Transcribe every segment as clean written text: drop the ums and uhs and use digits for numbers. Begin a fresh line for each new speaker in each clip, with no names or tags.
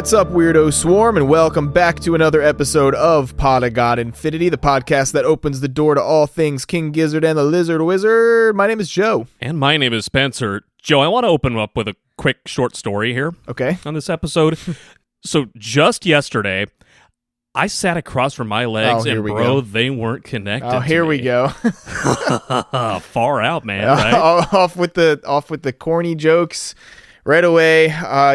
What's up, Weirdo Swarm, and welcome back to another episode of Podagon Infinity, the podcast that opens the door to all things King Gizzard and the Lizard Wizard. My name is Joe.
And my name is Spenser. Joe, I want to open up with a quick short story here.
Okay.
On this episode. So just yesterday, I sat across from my legs, and bro, they weren't connected.
Oh, here we go.
Far out, man. Right?
Off with the corny jokes. Right away,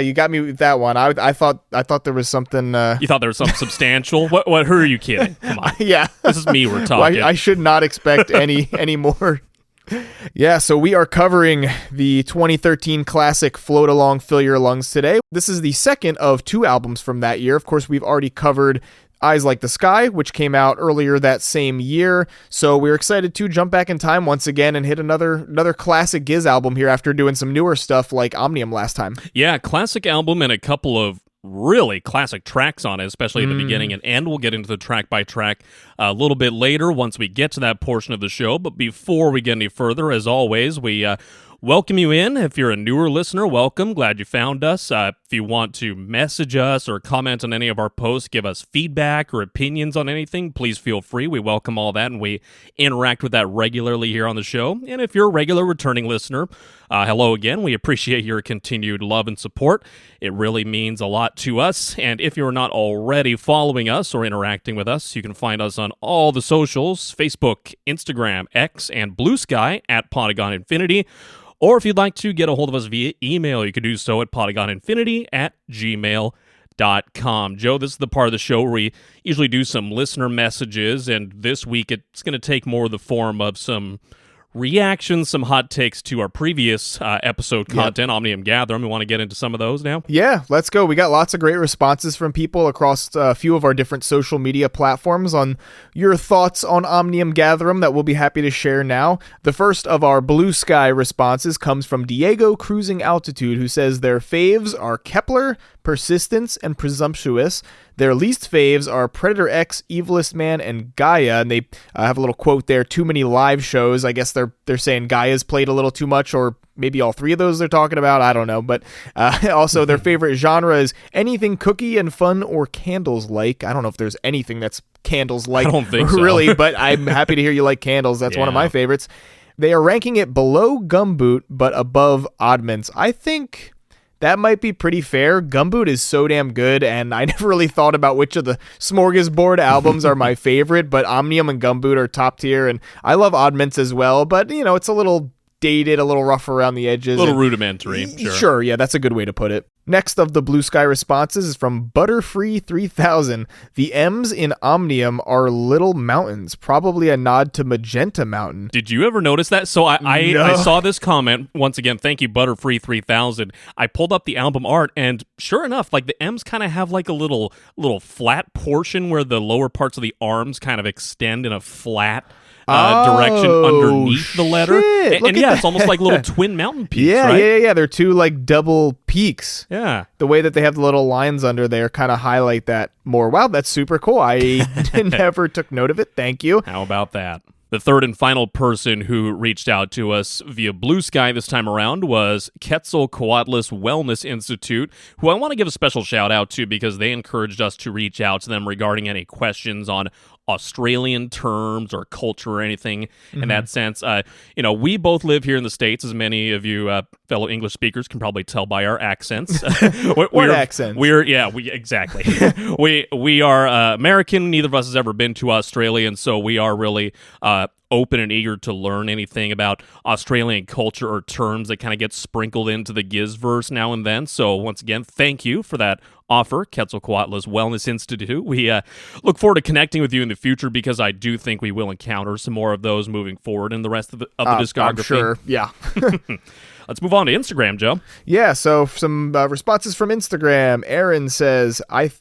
you got me with that one. I thought there was something.
You thought there was something substantial? What? Who are you kidding? Come on.
Yeah,
this is me. We're talking.
Well, I should not expect any more. Yeah, so we are covering the 2013 classic "Float Along, Fill Your Lungs" today. This is the second of two albums from that year. Of course, we've already covered Eyes Like the Sky, which came out earlier that same year. So we're excited to jump back in time once again and hit another classic Giz album here after doing some newer stuff like Omnium last time.
Yeah, classic album and a couple of really classic tracks on it, especially at the beginning and end. We'll get into the track by track a little bit later once we get to that portion of the show. But before we get any further, as always, we welcome you in. If you're a newer listener, welcome. Glad you found us. If you want to message us or comment on any of our posts, give us feedback or opinions on anything, please feel free. We welcome all that, and we interact with that regularly here on the show. And if you're a regular returning listener, hello again. We appreciate your continued love and support. It really means a lot to us. And if you're not already following us or interacting with us, you can find us on all the socials, Facebook, Instagram, X, and Blue Sky at Podagon Infinity. Or if you'd like to get a hold of us via email, you can do so at podagoninfinity@gmail.com. Joe, this is the part of the show where we usually do some listener messages, and this week it's going to take more of the form of some reactions, some hot takes to our previous episode content, Omnium Gatherum. We want to get into some of those now?
Yeah, let's go. We got lots of great responses from people across a few of our different social media platforms on your thoughts on Omnium Gatherum that we'll be happy to share now. The first of our Blue Sky responses comes from Diego Cruising Altitude, who says their faves are Kepler, Persistence, and Presumptuous. Their least faves are Predator X, Evilest Man, and Gaia, and they have a little quote there, too many live shows. I guess they're saying Gaia's played a little too much, or maybe all three of those they're talking about. I don't know, but also their favorite genre is anything cookie and fun or candles-like. I don't know if there's anything that's candles-like.
I don't think so.
Really, but I'm happy to hear you like candles. That's one of my favorites. They are ranking it below Gumboot, but above Oddments. I think that might be pretty fair. Gumboot is so damn good, and I never really thought about which of the Smorgasbord albums are my favorite, but Omnium and Gumboot are top tier, and I love Oddments as well, but, you know, it's a little dated, a little rough around the edges.
A little rudimentary,
Sure, yeah, that's a good way to put it. Next of the Blue Sky responses is from Butterfree 3000. The M's in Omnium are little mountains, probably a nod to Magenta Mountain.
Did you ever notice that? So I saw this comment. Once again, thank you, Butterfree 3000. I pulled up the album art, and sure enough, like the M's kind of have like a little flat portion where the lower parts of the arms kind of extend in a flat direction underneath the letter. And yeah, it's almost like little twin mountain peaks, right?
Yeah. They're two like double peaks.
Yeah.
The way that they have the little lines under there kind of highlight that more. Wow, that's super cool. I never took note of it. Thank you.
How about that? The third and final person who reached out to us via Blue Sky this time around was Quetzalcoatlus Wellness Institute, who I want to give a special shout out to because they encouraged us to reach out to them regarding any questions on Australian terms or culture or anything in that sense. We both live here in the States, as many of you fellow English speakers can probably tell by our accents.
What accents?
Exactly. we are American. Neither of us has ever been to Australia, and so we are really open and eager to learn anything about Australian culture or terms that kind of get sprinkled into the Gizverse now and then. So once again, thank you for that offer, Quetzalcoatlus Wellness Institute. We look forward to connecting with you in the future because I do think we will encounter some more of those moving forward in the rest of the discography.
I'm sure, yeah.
Let's move on to Instagram, Joe.
Yeah, so some responses from Instagram. Aaron says, I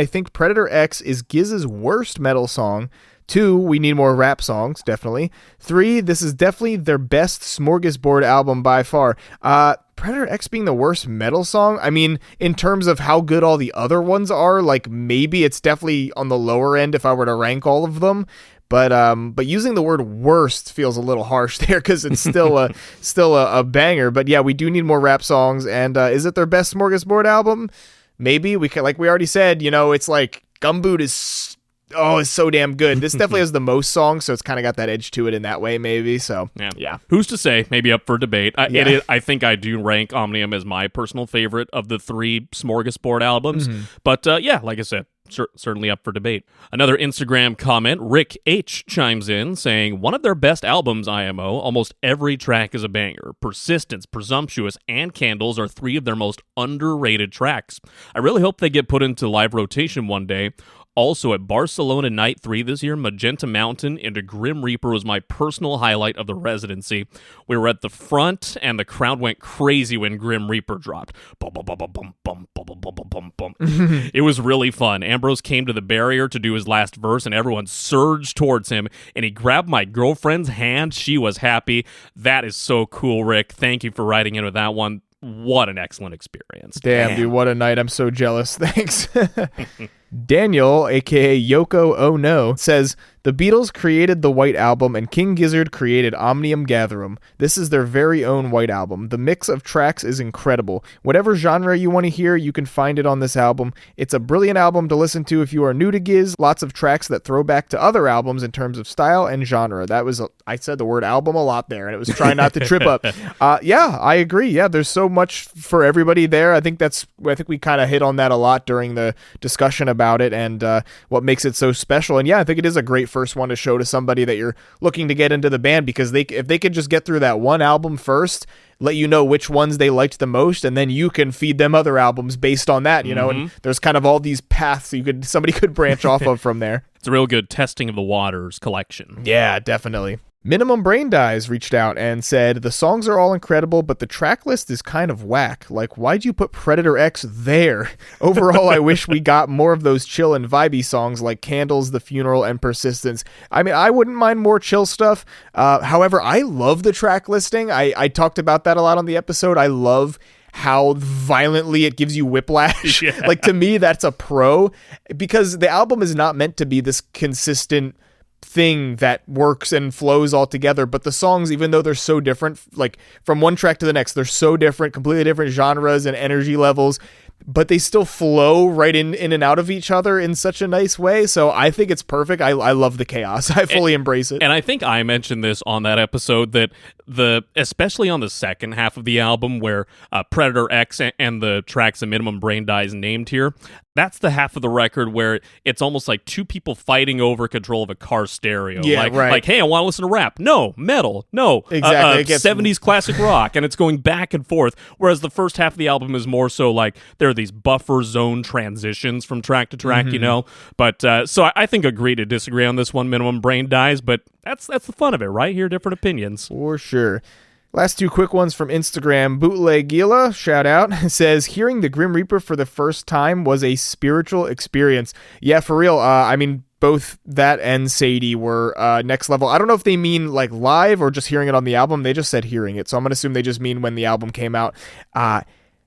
think Predator X is Giz's worst metal song. 2, we need more rap songs, definitely. 3, this is definitely their best Smorgasbord album by far. Predator X being the worst metal song, I mean, in terms of how good all the other ones are, like maybe it's definitely on the lower end if I were to rank all of them. But using the word worst feels a little harsh there because it's still a banger. But yeah, we do need more rap songs. And is it their best Smorgasbord album? maybe we could, like we already said, it's like Gumboot is so damn good. This definitely has the most songs, so it's kind of got that edge to it in that way, maybe. So yeah.
Who's to say? Maybe up for debate. I think I do rank Omnium as my personal favorite of the 3 Smorgasbord albums. But like I said, certainly up for debate. Another Instagram comment, Rick H chimes in saying, one of their best albums, IMO. Almost every track is a banger. Persistence, Presumptuous, and Candles are 3 of their most underrated tracks. I really hope they get put into live rotation one day. Also, at Barcelona Night 3 this year, Magenta Mountain into Grim Reaper was my personal highlight of the residency. We were at the front, and the crowd went crazy when Grim Reaper dropped. Bum, bum, bum, bum, bum, bum, bum, bum, bum, bum. It was really fun. Ambrose came to the barrier to do his last verse, and everyone surged towards him, and he grabbed my girlfriend's hand. She was happy. That is so cool, Rick. Thank you for writing in with that one. What an excellent experience.
Damn, dude, what a night. I'm so jealous. Thanks. Daniel, a.k.a. Yoko Oh No, says, the Beatles created the White Album and King Gizzard created Omnium Gatherum. This is their very own White Album. The mix of tracks is incredible. Whatever genre you want to hear, you can find it on this album. It's a brilliant album to listen to if you are new to Giz. Lots of tracks that throw back to other albums in terms of style and genre. I said the word album a lot there, and it was trying not to trip up. Yeah, I agree. Yeah, there's so much for everybody there. I think we kind of hit on that a lot during the discussion about it and what makes it so special. And yeah, I think it is a great first one to show to somebody that you're looking to get into the band, because if they could just get through that one album first, let you know which ones they liked the most, and then you can feed them other albums based on that, and there's kind of all these paths somebody could branch off of from there.
It's a real good testing of the waters collection.
Yeah, definitely. Minimum Brain Dies reached out and said, the songs are all incredible, but the track list is kind of whack. Like, why'd you put Predator X there? Overall, I wish we got more of those chill and vibey songs like Candles, The Funeral, and Persistence. I mean, I wouldn't mind more chill stuff. However, I love the track listing. I talked about that a lot on the episode. I love how violently it gives you whiplash. Yeah. Like, to me, that's a pro, because the album is not meant to be this consistent thing that works and flows all together, but the songs, even though they're so different, like from one track to the next, they're so different, completely different genres and energy levels, but they still flow right in and out of each other in such a nice way. So I think it's perfect. I love the chaos. I fully embrace it.
And I think I mentioned this on that episode, that especially on the second half of the album where Predator X and the tracks of Minimum Brain Dies named here, that's the half of the record where it's almost like 2 people fighting over control of a car stereo.
Yeah,
right.
Like,
hey, I want to listen to rap. No, metal. No,
exactly.
70s classic rock, and it's going back and forth. Whereas the first half of the album is more so like there are these buffer zone transitions from track to track, But so I think agree to disagree on this one. Minimum Brain Dies, but that's the fun of it, right? Hear different opinions.
For sure. Last 2 quick ones from Instagram. Bootleg Gila, shout out, says, hearing the Grim Reaper for the first time was a spiritual experience. Yeah, for real. I mean, both that and Sadie were next level. I don't know if they mean like live or just hearing it on the album. They just said hearing it, so I'm going to assume they just mean when the album came out.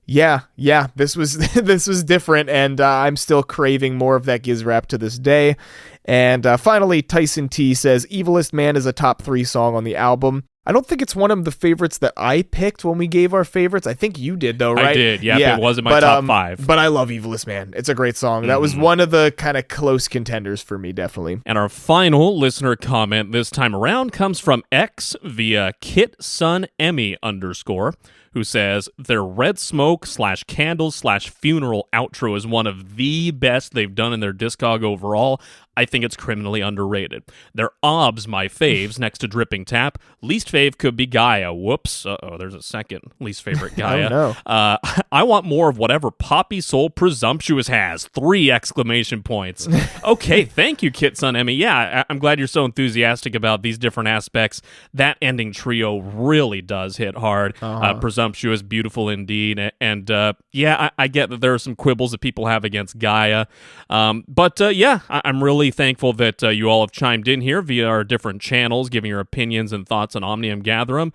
Yeah, this was this was different, and I'm still craving more of that Giz rap to this day. And finally, Tyson T says, Evilest Man is a top 3 song on the album. I don't think it's one of the favorites that I picked when we gave our favorites. I think you did, though, right?
I did, yeah. It was in my top 5.
But I love Evilest Man. It's a great song. That was one of the kind of close contenders for me, definitely.
And our final listener comment this time around comes from X via KitSunEmmy_, who says, their Red Smoke /Candles/Funeral outro is one of the best they've done in their discog overall. I think it's criminally underrated. Their OBS, my faves, next to Dripping Tap. Least fave could be Gaia. Whoops. Uh-oh, there's a second least favorite Gaia.
Oh, no.
I want more of whatever Poppy Soul Presumptuous has. 3 exclamation points. Okay, thank you, KitSunEmmy. Yeah, I'm glad you're so enthusiastic about these different aspects. That ending trio really does hit hard. Presumptuous, beautiful indeed. And yeah, I get that there are some quibbles that people have against Gaia. But yeah, I'm really thankful that you all have chimed in here via our different channels, giving your opinions and thoughts on Omnium Gatherum.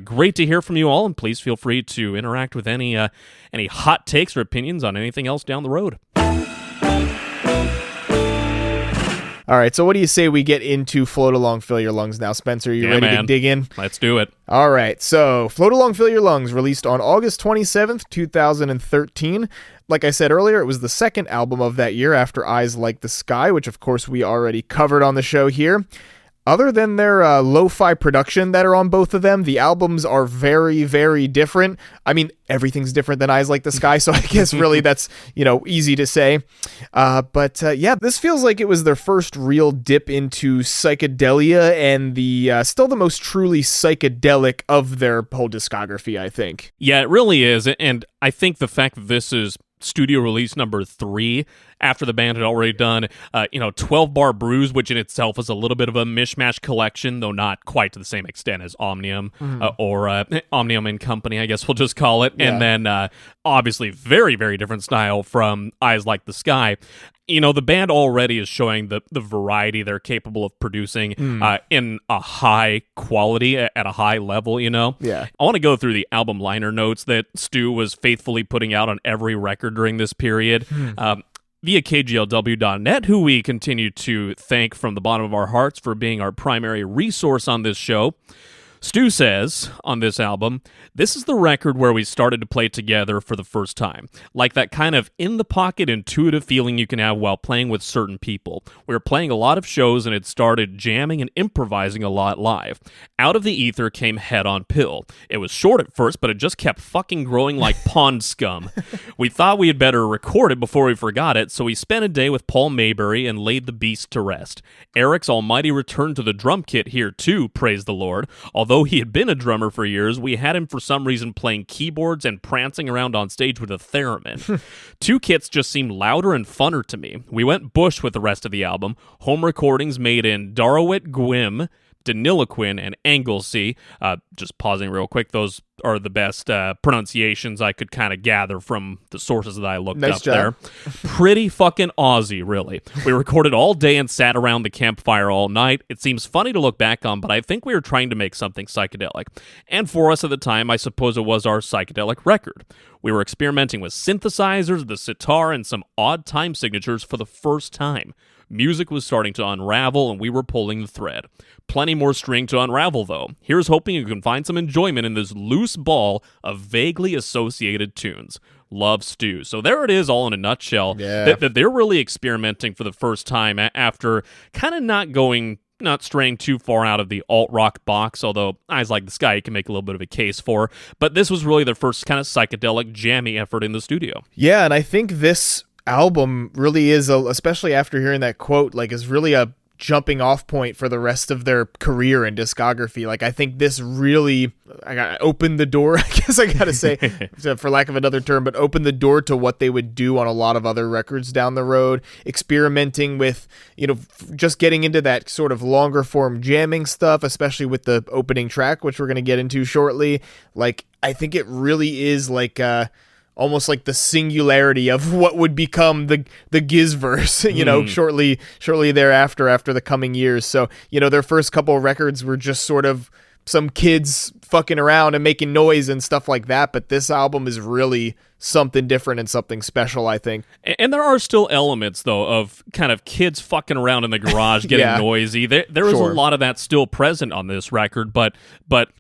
Great to hear from you all, and please feel free to interact with any hot takes or opinions on anything else down the road.
All right, so what do you say we get into Float Along, Fill Your Lungs now, Spencer? You ready to dig in?
Let's do it.
All right, so Float Along, Fill Your Lungs, released on August 27th, 2013. Like I said earlier, it was the second album of that year after Eyes Like the Sky, which of course we already covered on the show here. Other than their lo-fi production that are on both of them, the albums are very, very different. I mean, everything's different than Eyes Like the Sky, so I guess really that's, easy to say. But this feels like it was their first real dip into psychedelia and the still the most truly psychedelic of their whole discography, I think.
Yeah, it really is. And I think the fact that this is studio release number 3 after the band had already done 12 Bar Brews, which in itself is a little bit of a mishmash collection, though not quite to the same extent as Omnium or Omnium and Company, I guess we'll just call it. Yeah. And then obviously very, very different style from Eyes Like the Sky. The band already is showing the variety they're capable of producing in a high quality, at a high level,
Yeah.
I want to go through the album liner notes that Stu was faithfully putting out on every record during this period. Via KGLW.net, who we continue to thank from the bottom of our hearts for being our primary resource on this show. Stu says, on this album, this is the record where we started to play together for the first time. Like that kind of in-the-pocket intuitive feeling you can have while playing with certain people. We were playing a lot of shows and it started jamming and improvising a lot live. Out of the ether came Head on Pill. It was short at first, but it just kept fucking growing like pond scum. We thought we had better record it before we forgot it, so we spent a day with Paul Maybury and laid the beast to rest. Eric's almighty return to the drum kit here too, praise the Lord. Although he had been a drummer for years, we had him for some reason playing keyboards and prancing around on stage with a theremin. 2 kits just seemed louder and funner to me. We went bush with the rest of the album. Home recordings made in Darawit Gwym, Deniliquin, and Anglesey. Just pausing real quick, those are the best pronunciations I could kind of gather from the sources that I looked up there. Pretty fucking Aussie, really. We recorded all day and sat around the campfire all night. It seems funny to look back on, but I think we were trying to make something psychedelic. And for us at the time, I suppose it was our psychedelic record. We were experimenting with synthesizers, the sitar, and some odd time signatures for the first time. Music was starting to unravel, and we were pulling the thread. Plenty more string to unravel, though. Here's hoping you can find some enjoyment in this loose ball of vaguely associated tunes. Love, Stu. So there it is, all in a nutshell.
Yeah.
That they're really experimenting for the first time after kind of not straying too far out of the alt-rock box, although Eyes Like the Sky you can make a little bit of a case for. But this was really their first kind of psychedelic, jammy effort in the studio.
Yeah, and I think this album really is, especially after hearing that quote, is really a jumping off point for the rest of their career and discography. I think this really opened the door, I guess I gotta say, for lack of another term, but opened the door to what they would do on a lot of other records down the road, experimenting with, just getting into that sort of longer form jamming stuff, especially with the opening track, which we're going to get into shortly. I think it really is almost like the singularity of what would become the Gizzverse, shortly thereafter, after the coming years. So, their first couple of records were just sort of some kids fucking around and making noise and stuff like that. But this album is really something different and something special, I think.
And there are still elements, though, of kind of kids fucking around in the garage getting noisy. There is a lot of that still present on this record, but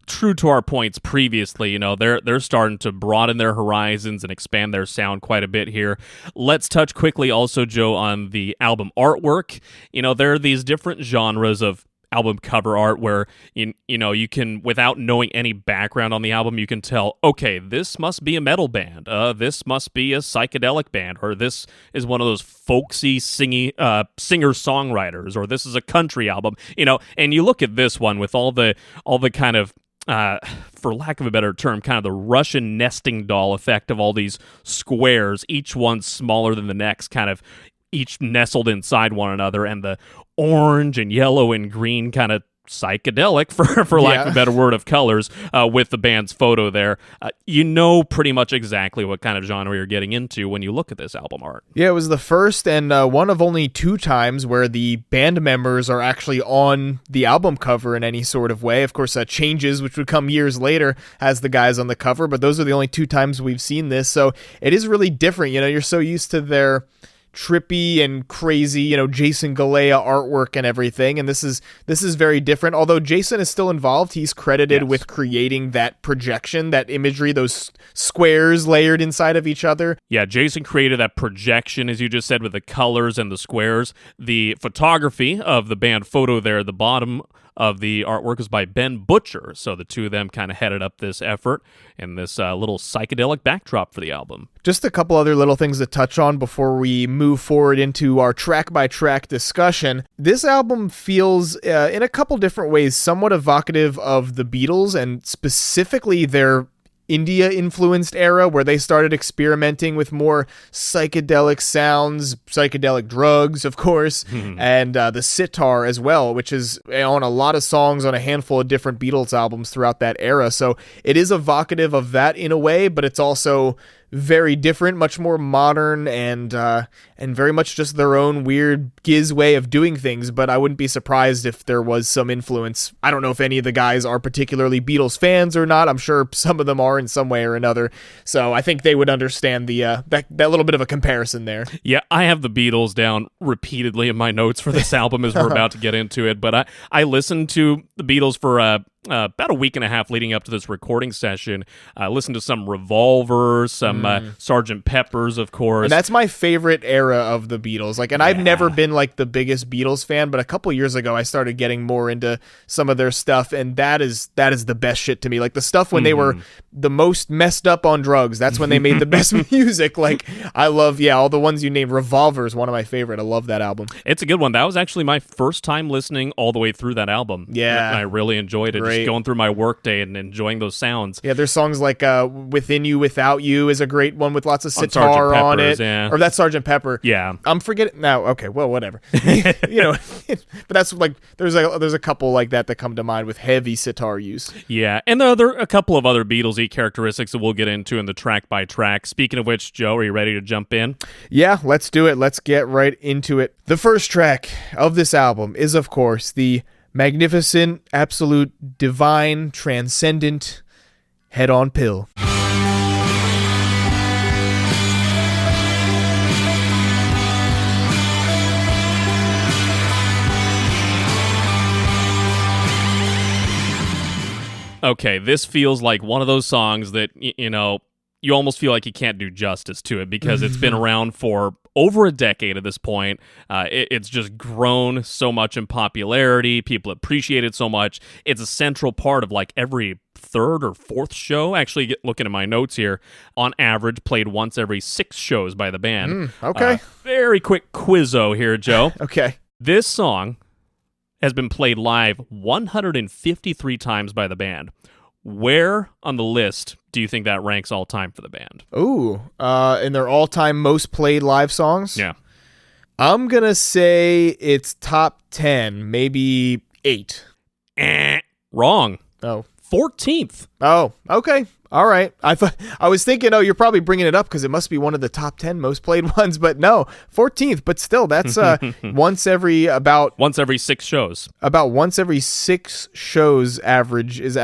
true to our points previously, they're starting to broaden their horizons and expand their sound quite a bit here. Let's touch quickly also, Joe, on the album artwork. There are these different genres of album cover art where you can, without knowing any background on the album, you can tell, okay, this must be a metal band, this must be a psychedelic band, or this is one of those folksy singer-songwriters, or this is a country album, and you look at this one with all the kind of for lack of a better term, kind of the Russian nesting doll effect of all these squares, each one smaller than the next, kind of each nestled inside one another, and the orange and yellow and green kind of psychedelic, for lack of a better word, of colors with the band's photo there. Pretty much exactly what kind of genre you're getting into when you look at this album art.
Yeah, it was the first and one of only 2 times where the band members are actually on the album cover in any sort of way. Of course, Changes, which would come years later, has the guys on the cover, but those are the only 2 times we've seen this, so it is really different. You're so used to their trippy and crazy, Jason Galea artwork and everything. And this is very different. Although Jason is still involved, he's credited with creating that projection, that imagery, those squares layered inside of each other.
Yeah, Jason created that projection, as you just said, with the colors and the squares. The photography of the band photo there at the bottom of the artwork is by Ben Butcher. So the two of them kind of headed up this effort and this little psychedelic backdrop for the album.
Just a couple other little things to touch on before we move forward into our track-by-track discussion. This album feels, in a couple different ways, somewhat evocative of the Beatles, and specifically their India-influenced era, where they started experimenting with more psychedelic sounds, psychedelic drugs, of course, and the sitar as well, which is on a lot of songs on a handful of different Beatles albums throughout that era. So it is evocative of that in a way, but it's also very different, much more modern, and very much just their own weird Giz way of doing things. But I wouldn't be surprised if there was some influence. I don't know if any of the guys are particularly Beatles fans or not. I'm sure some of them are in some way or another. So I think they would understand the that little bit of a comparison there.
Yeah, I have the Beatles down repeatedly in my notes for this album as we're about to get into it. But I listened to the Beatles for about a week and a half leading up to this recording session. I listened to some Revolver, some Sgt. Pepper's, of course.
And that's my favorite era of the Beatles. I've never been the biggest Beatles fan, but a couple years ago I started getting more into some of their stuff, and that is the best shit to me. The stuff when they were the most messed up on drugs, that's when they made the best music. I love, all the ones you named. Revolver is one of my favorite. I love that album.
It's a good one. That was actually my first time listening all the way through that album.
Yeah.
And I really enjoyed it.
Great.
Just going through my workday and enjoying those sounds.
Yeah, there's songs like Within You, Without You is a great one with lots of sitar on it.
Yeah.
Or that's Sgt. Pepper.
Yeah.
I'm forgetting now. Okay, well, whatever. But that's there's a couple like that come to mind with heavy sitar use.
Yeah, and there are a couple of other Beatles-y characteristics that we'll get into in the track by track. Speaking of which, Joe, are you ready to jump in?
Yeah, let's do it. Let's get right into it. The first track of this album is, of course, the magnificent, absolute, divine, transcendent Head On Pill.
Okay, this feels like one of those songs that, you almost feel like you can't do justice to it because it's been around for over a decade at this point. It's just grown so much in popularity. People appreciate it so much. It's a central part of every third or fourth show. Actually, looking at my notes here, on average, played once every 6 shows by the band.
Okay.
Very quick quizzo here, Joe.
Okay.
This song has been played live 153 times by the band. Where on the list do you think that ranks all time for the band?
Ooh, in their all-time most played live songs?
Yeah.
I'm going to say it's top 10, maybe 8.
Wrong.
Oh.
14th.
Oh, okay. All right. I was thinking, you're probably bringing it up because it must be one of the top 10 most played ones, but no, 14th. But still, that's once every
6 shows.
About once every 6 shows averages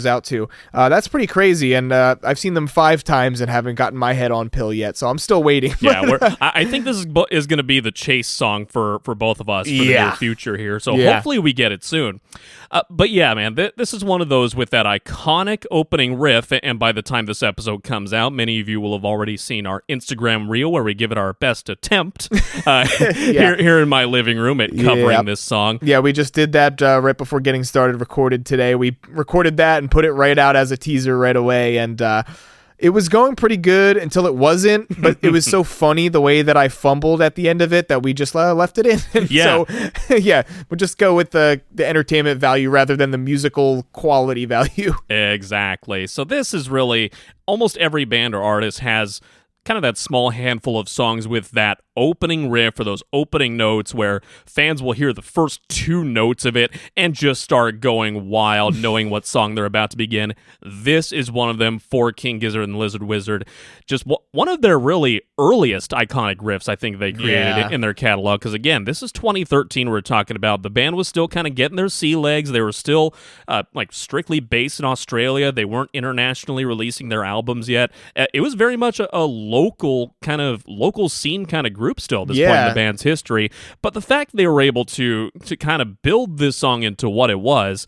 out to. That's pretty crazy, and I've seen them 5 times and haven't gotten my head on pill yet, so I'm still waiting.
Yeah, I think this is going to be the chase song for both of us for the near future here, so hopefully we get it soon. But yeah, man, this is one of those with that iconic opening riff, and by the time this episode comes out, many of you will have already seen our Instagram reel where we give it our best attempt here in my living room at covering this song. Yeah, we just did that right before getting started, recorded today. We recorded that and put it right out as a teaser right away, and it was going pretty good until it wasn't, but it was so funny the way that I fumbled at the end of it that we just left it in. Yeah.
So, we'll just go with the entertainment value rather than the musical quality value.
Exactly. So this is really, almost every band or artist has kind of that small handful of songs with that opening riff or those opening notes where fans will hear the first 2 notes of it and just start going wild knowing what song they're about to begin. This is one of them for King Gizzard and the Lizard Wizard. Just one of their really earliest iconic riffs I think they created in their catalog, because again, this is 2013 we're talking about. The band was still kind of getting their sea legs. They were still strictly based in Australia. They weren't internationally releasing their albums yet. It was very much a local scene kind of group. group still at this point in the band's history. But the fact they were able to kind of build this song into what it was,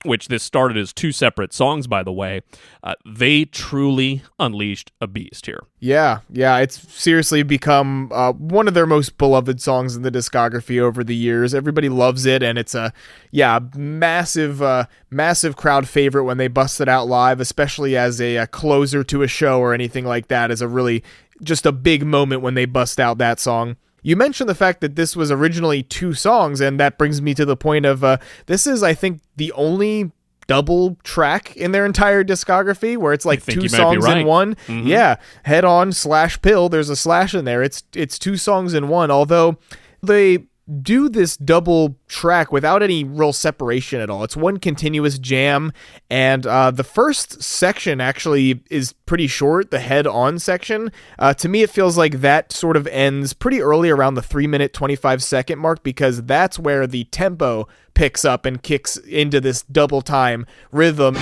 which this started as 2 separate songs, by the way, they truly unleashed a beast here.
Yeah, it's seriously become one of their most beloved songs in the discography over the years. Everybody loves it, and it's a massive crowd favorite when they bust it out live, especially as a closer to a show or anything like that. Is a really just a big moment when they bust out that song. You mentioned the fact that this was originally 2 songs, and that brings me to the point of this is, I think, the only double track in their entire discography where it's like 2 songs in one. Mm-hmm. Yeah, Head On / Pill. There's a slash in there. It's 2 songs in one, although they do this double track without any real separation at all. It's one continuous jam, and the first section actually is pretty short, the Head On section. To me, it feels like that sort of ends pretty early around the 3-minute 25-second mark, because that's where the tempo picks up and kicks into this double time rhythm.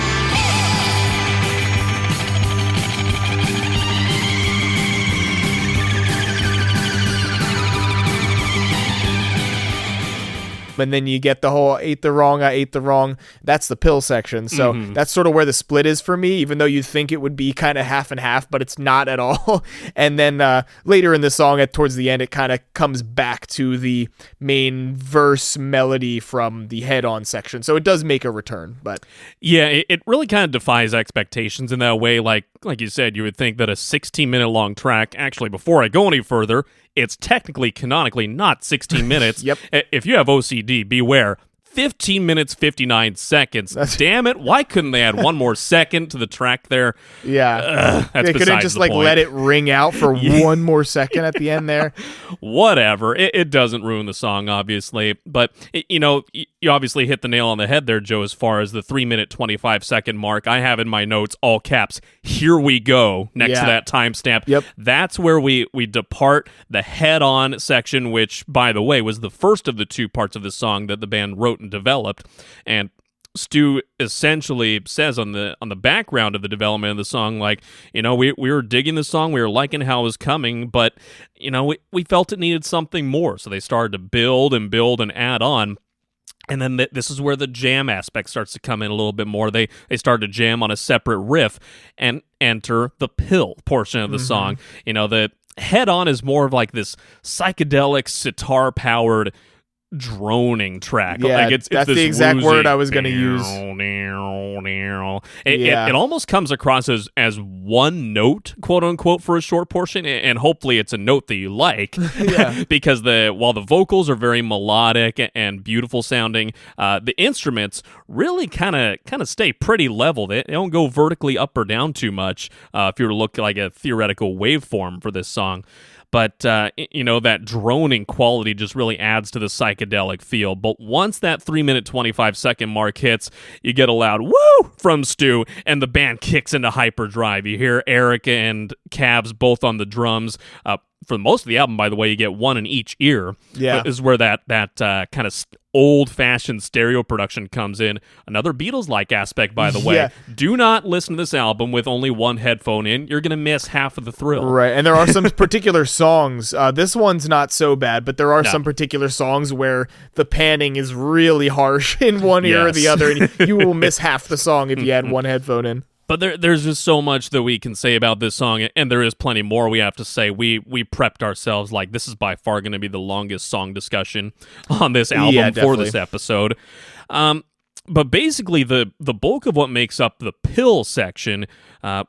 And then you get the whole ate the wrong. That's the Pill section. So that's sort of where the split is for me, even though you'd think it would be kind of half and half, but it's not at all. And then later in the song, towards the end, it kind of comes back to the main verse melody from the Head On section. So it does make a return. But
yeah, it really kind of defies expectations in that way. Like you said, you would think that a 16-minute long track, actually, before I go any further, it's technically, canonically not 16 minutes.
Yep.
If you have OCD, beware. 15 minutes, 59 seconds. Damn it. Why couldn't they add one more second to the track there?
Yeah.
That's
they couldn't just let it ring out for one more second at the end there.
Whatever. It doesn't ruin the song, obviously. But, you obviously hit the nail on the head there, Joe, as far as the 3-minute, 25-second mark. I have in my notes, all caps, "Here we go," next to that timestamp.
Yep.
That's where we depart the Head On section, which, by the way, was the first of the 2 parts of the song that the band wrote and developed. And Stu essentially says on the background of the development of the song, like, we were digging the song, we were liking how it was coming, but we felt it needed something more, so they started to build and add on. And then this is where the jam aspect starts to come in a little bit more. They start to jam on a separate riff and enter the Pill portion of the song. The Head On is more of like this psychedelic sitar-powered droning track.
Yeah,
it's
that's
this
the exact
woozy,
word I was going to use.
It almost comes across as one note, quote unquote, for a short portion, and hopefully it's a note that you like.
Yeah.
Because while the vocals are very melodic and beautiful sounding, the instruments really kind of stay pretty level. They don't go vertically up or down too much. If you were to look like a theoretical waveform for this song. But, that droning quality just really adds to the psychedelic feel. But once that 3-minute, 25-second mark hits, you get a loud woo from Stu, and the band kicks into hyperdrive. You hear Eric and Cavs both on the drums. For most of the album, by the way, you get one in each ear.
Yeah.
Is where that kind of old-fashioned stereo production comes in. Another Beatles-like aspect, by the way.
Yeah.
Do not listen to this album with only one headphone in. You're going to miss half of the thrill.
Right, and there are some particular songs. This one's not so bad, but there are some particular songs where the panning is really harsh in one ear or the other, and you will miss half the song if you had one headphone in.
But there's just so much that we can say about this song, and there is plenty more we have to say. We prepped ourselves like this is by far going to be the longest song discussion on this album for this episode. But basically, the bulk of what makes up the Pill section, I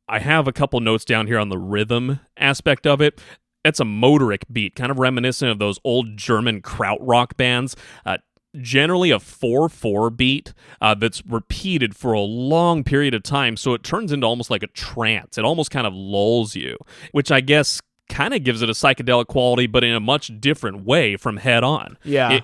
have a couple notes down here on the rhythm aspect of it. It's a motoric beat, kind of reminiscent of those old German krautrock bands. Generally a 4/4 beat that's repeated for a long period of time, so it turns into almost like a trance. It almost kind of lulls you, which I guess kind of gives it a psychedelic quality, but in a much different way from Head On.
Yeah.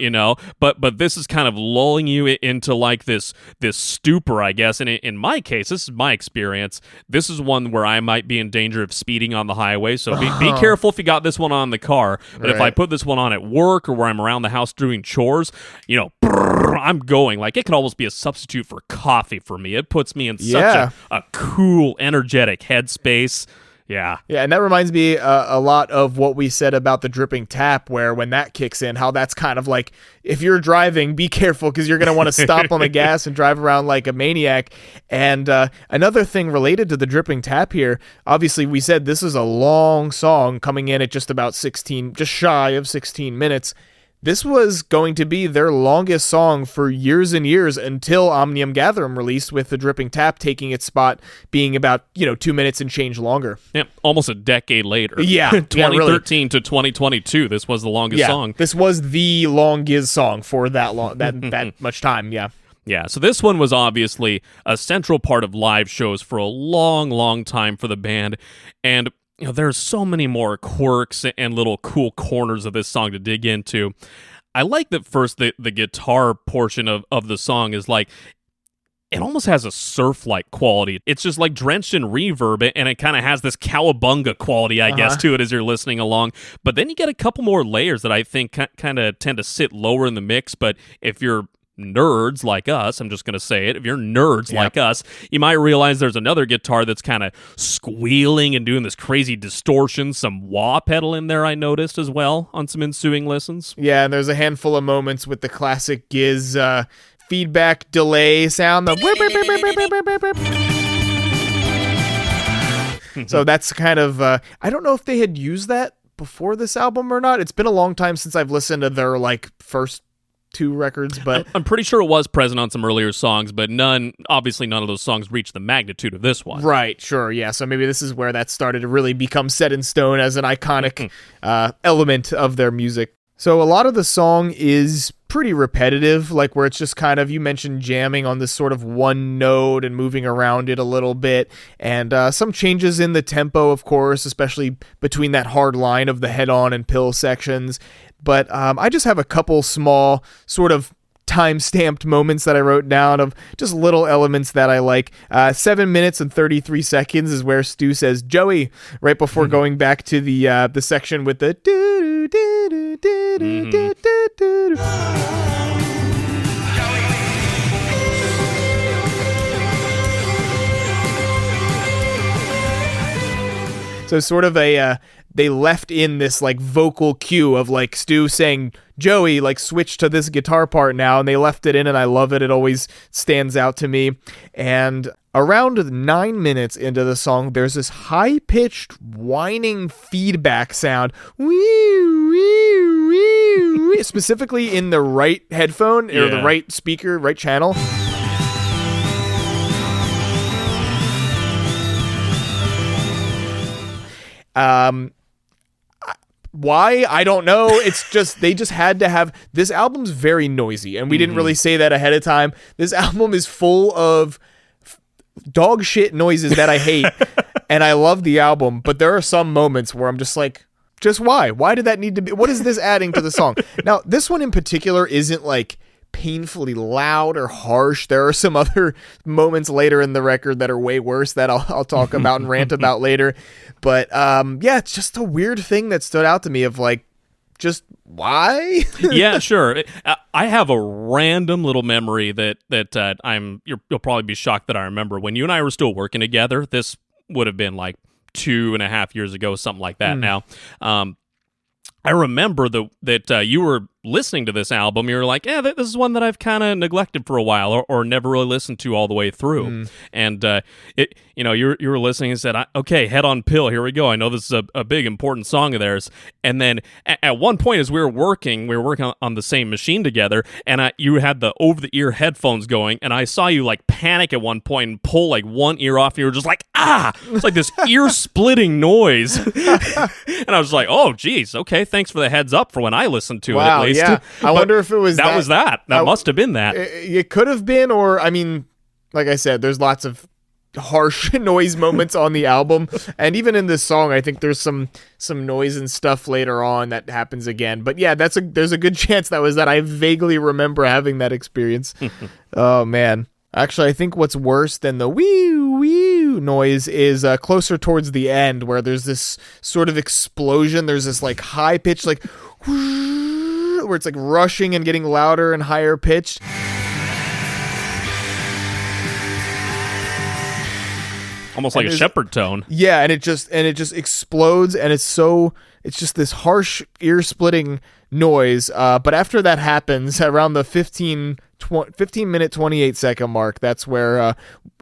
But this is kind of lulling you into like this stupor, I guess. And in my case, this is my experience. This is one where I might be in danger of speeding on the highway. So be careful if you got this one on in the car. But if I put this one on at work or where I'm around the house doing chores, I'm going. Like, it could almost be a substitute for coffee for me. It puts me in such a cool, energetic headspace. Yeah.
Yeah, and that reminds me a lot of what we said about the dripping tap, where when that kicks in, how that's kind of like, if you're driving, be careful because you're going to want to stop on the gas and drive around like a maniac. And another thing related to the dripping tap here, obviously we said this is a long song coming in at just shy of 16 minutes. This was going to be their longest song for years and years until Omnium Gatherum released, with the dripping tap taking its spot, being about 2 minutes and change longer.
Yeah, almost a decade later.
Yeah,
2013 to 2022. This was the longest song.
This was the longest song for that much time. Yeah.
Yeah, so this one was obviously a central part of live shows for a long, long time for the band, and there's so many more quirks and little cool corners of this song to dig into. I like that first the guitar portion of the song is like, it almost has a surf-like quality. It's just like drenched in reverb, and it kind of has this cowabunga quality, I guess, to it as you're listening along. But then you get a couple more layers that I think kind of tend to sit lower in the mix, but if you're nerds like us, I'm just going to say it, if you're nerds like us, you might realize there's another guitar that's kind of squealing and doing this crazy distortion, some wah pedal in there I noticed as well on some ensuing listens.
Yeah, and there's a handful of moments with the classic Giz feedback delay sound, so that's kind of, I don't know if they had used that before this album or not. It's been a long time since I've listened to their first 2 records, but
I'm pretty sure it was present on some earlier songs, but obviously none of those songs reached the magnitude of this one.
Right, sure, yeah. So maybe this is where that started to really become set in stone as an iconic element of their music. So a lot of the song is pretty repetitive, where it's just kind of, you mentioned jamming on this sort of one note and moving around it a little bit, and some changes in the tempo, of course, especially between that hard line of the head-on and pill sections. But I just have a couple small sort of time-stamped moments that I wrote down of just little elements that I like. 7 minutes and 33 seconds is where Stu says Joey right before going back to the section with the doo doo doo doo doo doo doo doo. So sort of they left in this vocal cue of Stu saying Joey, switch to this guitar part now, and they left it in, and I love it. It always stands out to me. And around 9 minutes into the song, there's this high-pitched whining feedback sound, specifically in the right headphone or the right speaker, right channel. Why? I don't know. It's just, they just had to have, this album's very noisy, and we didn't really say that ahead of time. This album is full of dog shit noises that I hate, and I love the album, but there are some moments where I'm just like, just why? Why did that need to be? What is this adding to the song? Now, this one in particular isn't painfully loud or harsh. There are some other moments later in the record that are way worse that I'll talk about and rant about later. But it's just a weird thing that stood out to me of just why?
Yeah, sure. I have a random little memory that you'll probably be shocked that I remember. When you and I were still working together, this would have been 2.5 years ago, something like that. Now, I remember that you were listening to this album. You were like, this is one that I've kind of neglected for a while, or never really listened to all the way through. And you were listening and said, okay, Head on Pill, here we go. I know this is a big important song of theirs. And then at one point, as we were working on the same machine together, and you had the over-the-ear headphones going, and I saw you panic at one point and pull one ear off, and you were just like, it's like this ear-splitting noise. And I was like, oh, geez, okay, thanks for the heads up for when I listened to it, at least.
Yeah, I wonder if it was
that. Was that. That must have been that.
It could have been, or, I mean, like I said, there's lots of harsh noise moments on the album, and even in this song, I think there's some noise and stuff later on that happens again. But yeah, there's a good chance that was that. I vaguely remember having that experience. Oh, man. Actually, I think what's worse than the wee noise is closer towards the end, where there's this sort of explosion. There's this high pitch, where it's rushing and getting louder and higher pitched.
Almost like a shepherd tone.
Yeah, and it just explodes, and it's just this harsh, ear-splitting noise. But after that happens, around the 15 minute 28 second mark, that's where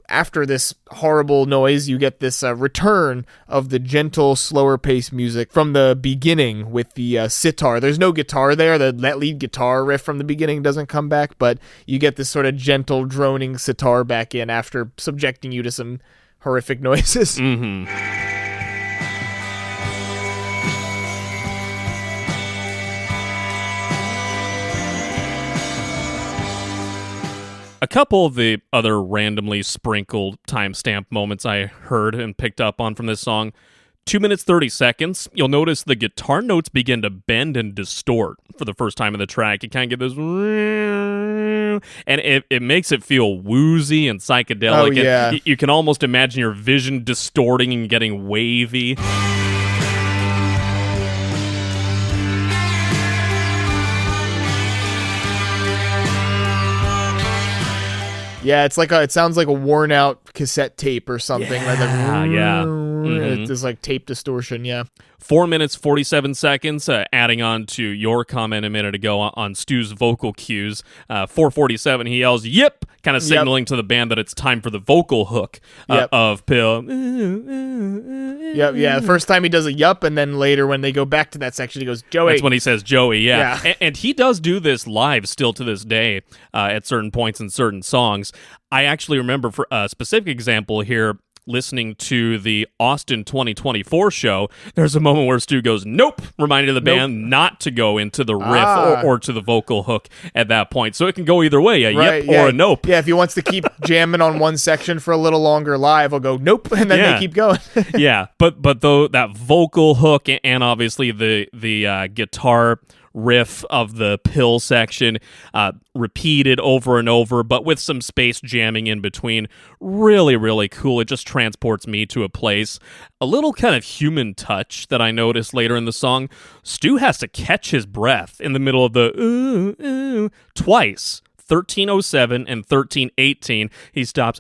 after this horrible noise, you get this return of the gentle, slower paced music from the beginning with the sitar. There's no guitar there. That lead guitar riff from the beginning doesn't come back, but you get this sort of gentle, droning sitar back in after subjecting you to some horrific noises.
Mm-hmm. A couple of the other randomly sprinkled timestamp moments I heard and picked up on from this song. 2 minutes, 30 seconds. You'll notice the guitar notes begin to bend and distort for the first time in the track. You kind of get this, and it makes it feel woozy and psychedelic.
Oh, yeah.
And you can almost imagine your vision distorting and getting wavy.
Yeah, it sounds like a worn out cassette tape or something.
Yeah.
Mm-hmm. It's like tape distortion, yeah.
4 minutes, 47 seconds, adding on to your comment a minute ago on Stu's vocal cues. 4:47, he yells, "Yep!" kind of signaling to the band that it's time for the vocal hook of Pill.
Yep, yeah. The first time he does a yup, and then later when they go back to that section, he goes, "Joey."
That's when he says Joey, yeah. And he does do this live still to this day at certain points in certain songs. I actually remember, for a specific example here, listening to the Austin 2024 show, there's a moment where Stu goes, "Nope," reminding the band not to go into the riff or to the vocal hook at that point. So it can go either way, yep or a nope.
Yeah, if he wants to keep jamming on one section for a little longer live, he'll go nope, and then they keep going.
Yeah, but though that vocal hook and obviously the guitar riff of the Pill section repeated over and over, but with some space jamming in between. Really, really cool. It just transports me to a place. A little kind of human touch that I noticed later in the song. Stu has to catch his breath in the middle of the ooh, ooh, twice. 13:07 and 13:18, he stops,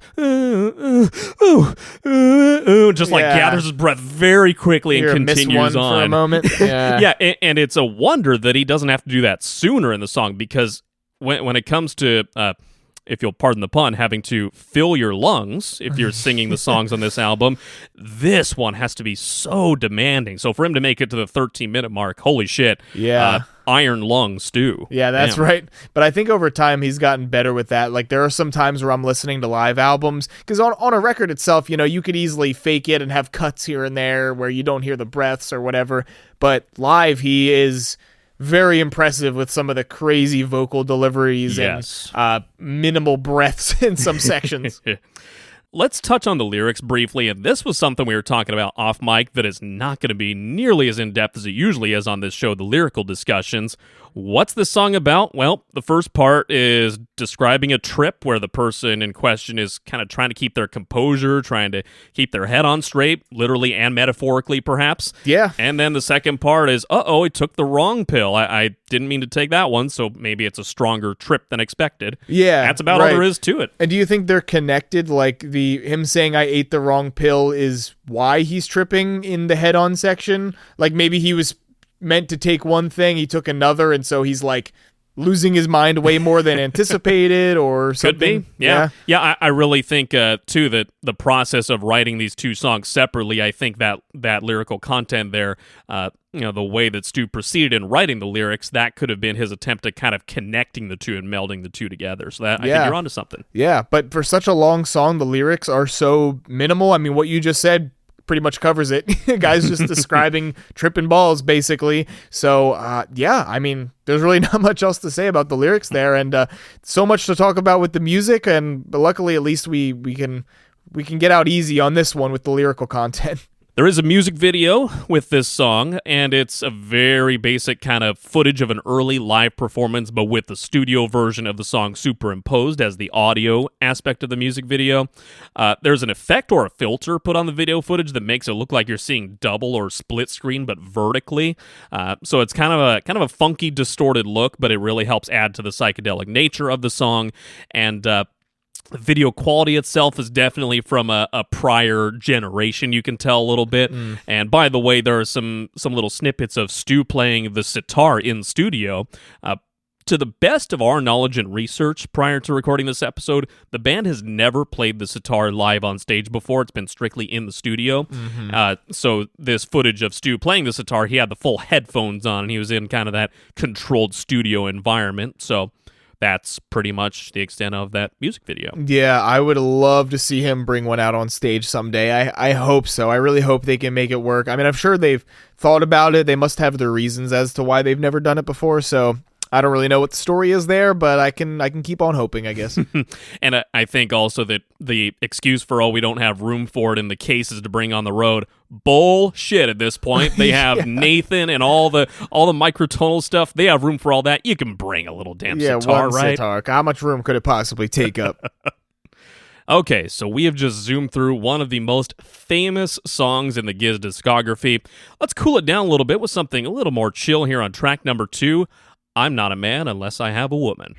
just like gathers his breath very quickly and continues on
for a moment. Yeah,
and it's a wonder that he doesn't have to do that sooner in the song, because when it comes to if you'll pardon the pun, having to fill your lungs if you're singing the songs on this album, this one has to be so demanding. So for him to make it to the 13-minute mark, holy shit.
Yeah.
Iron lung Stu.
Yeah, that's right. But I think over time he's gotten better with that. Like, there are some times where I'm listening to live albums, because on a record itself, you could easily fake it and have cuts here and there where you don't hear the breaths or whatever. But live, he is very impressive with some of the crazy vocal deliveries and minimal breaths in some sections.
Let's touch on the lyrics briefly, and this was something we were talking about off mic that is not going to be nearly as in-depth as it usually is on this show, the lyrical discussions. What's this song about? Well, the first part is describing a trip where the person in question is kind of trying to keep their composure, trying to keep their head on straight, literally and metaphorically, perhaps.
Yeah.
And then the second part is, I took the wrong pill. I didn't mean to take that one, so maybe it's a stronger trip than expected.
Yeah.
That's about all there is to it.
And do you think they're connected? Like, him saying I ate the wrong pill is why he's tripping in the head-on section? Like, maybe he was meant to take one thing, he took another, and so he's like losing his mind way more than anticipated or something.
Could be. Yeah. I really think too that the process of writing these two songs separately, I think that lyrical content there, the way that Stu proceeded in writing the lyrics, that could have been his attempt at kind of connecting the two and melding the two together. So I think you're onto something. Yeah,
but for such a long song, the lyrics are so minimal. I mean, what you just said pretty much covers it. Guy's just describing tripping balls, basically. So, I mean, there's really not much else to say about the lyrics there, and so much to talk about with the music, but luckily, at least we can get out easy on this one with the lyrical content.
There is a music video with this song, and it's a very basic kind of footage of an early live performance, but with the studio version of the song superimposed as the audio aspect of the music video. There's an effect or a filter put on the video footage that makes it look like you're seeing double or split screen, but vertically. So it's kind of a funky, distorted look, but it really helps add to the psychedelic nature of the song. And The video quality itself is definitely from a prior generation, you can tell a little bit. And by the way, there are some little snippets of Stu playing the sitar in studio. To the best of our knowledge and research prior to recording this episode, the band has never played the sitar live on stage before. It's been strictly in the studio. So this footage of Stu playing the sitar, he had the full headphones on, and he was in kind of that controlled studio environment. So that's pretty much the extent of that music video.
Yeah, I would love to see him bring one out on stage someday. I hope so. I really hope they can make it work. I mean, I'm sure they've thought about it. They must have their reasons as to why they've never done it before, so I don't really know what the story is there, but I can keep on hoping, I guess.
And I think also that the excuse for, we don't have room for it in the cases to bring on the road, bullshit at this point. They have Nathan and all the microtonal stuff. They have room for all that. You can bring a little damn sitar,
one
right?
Sitar. How much room could it possibly take up?
Okay, so we have just zoomed through one of the most famous songs in the Giz discography. Let's cool it down a little bit with something a little more chill here on track number 2. I'm not a man unless I have a woman.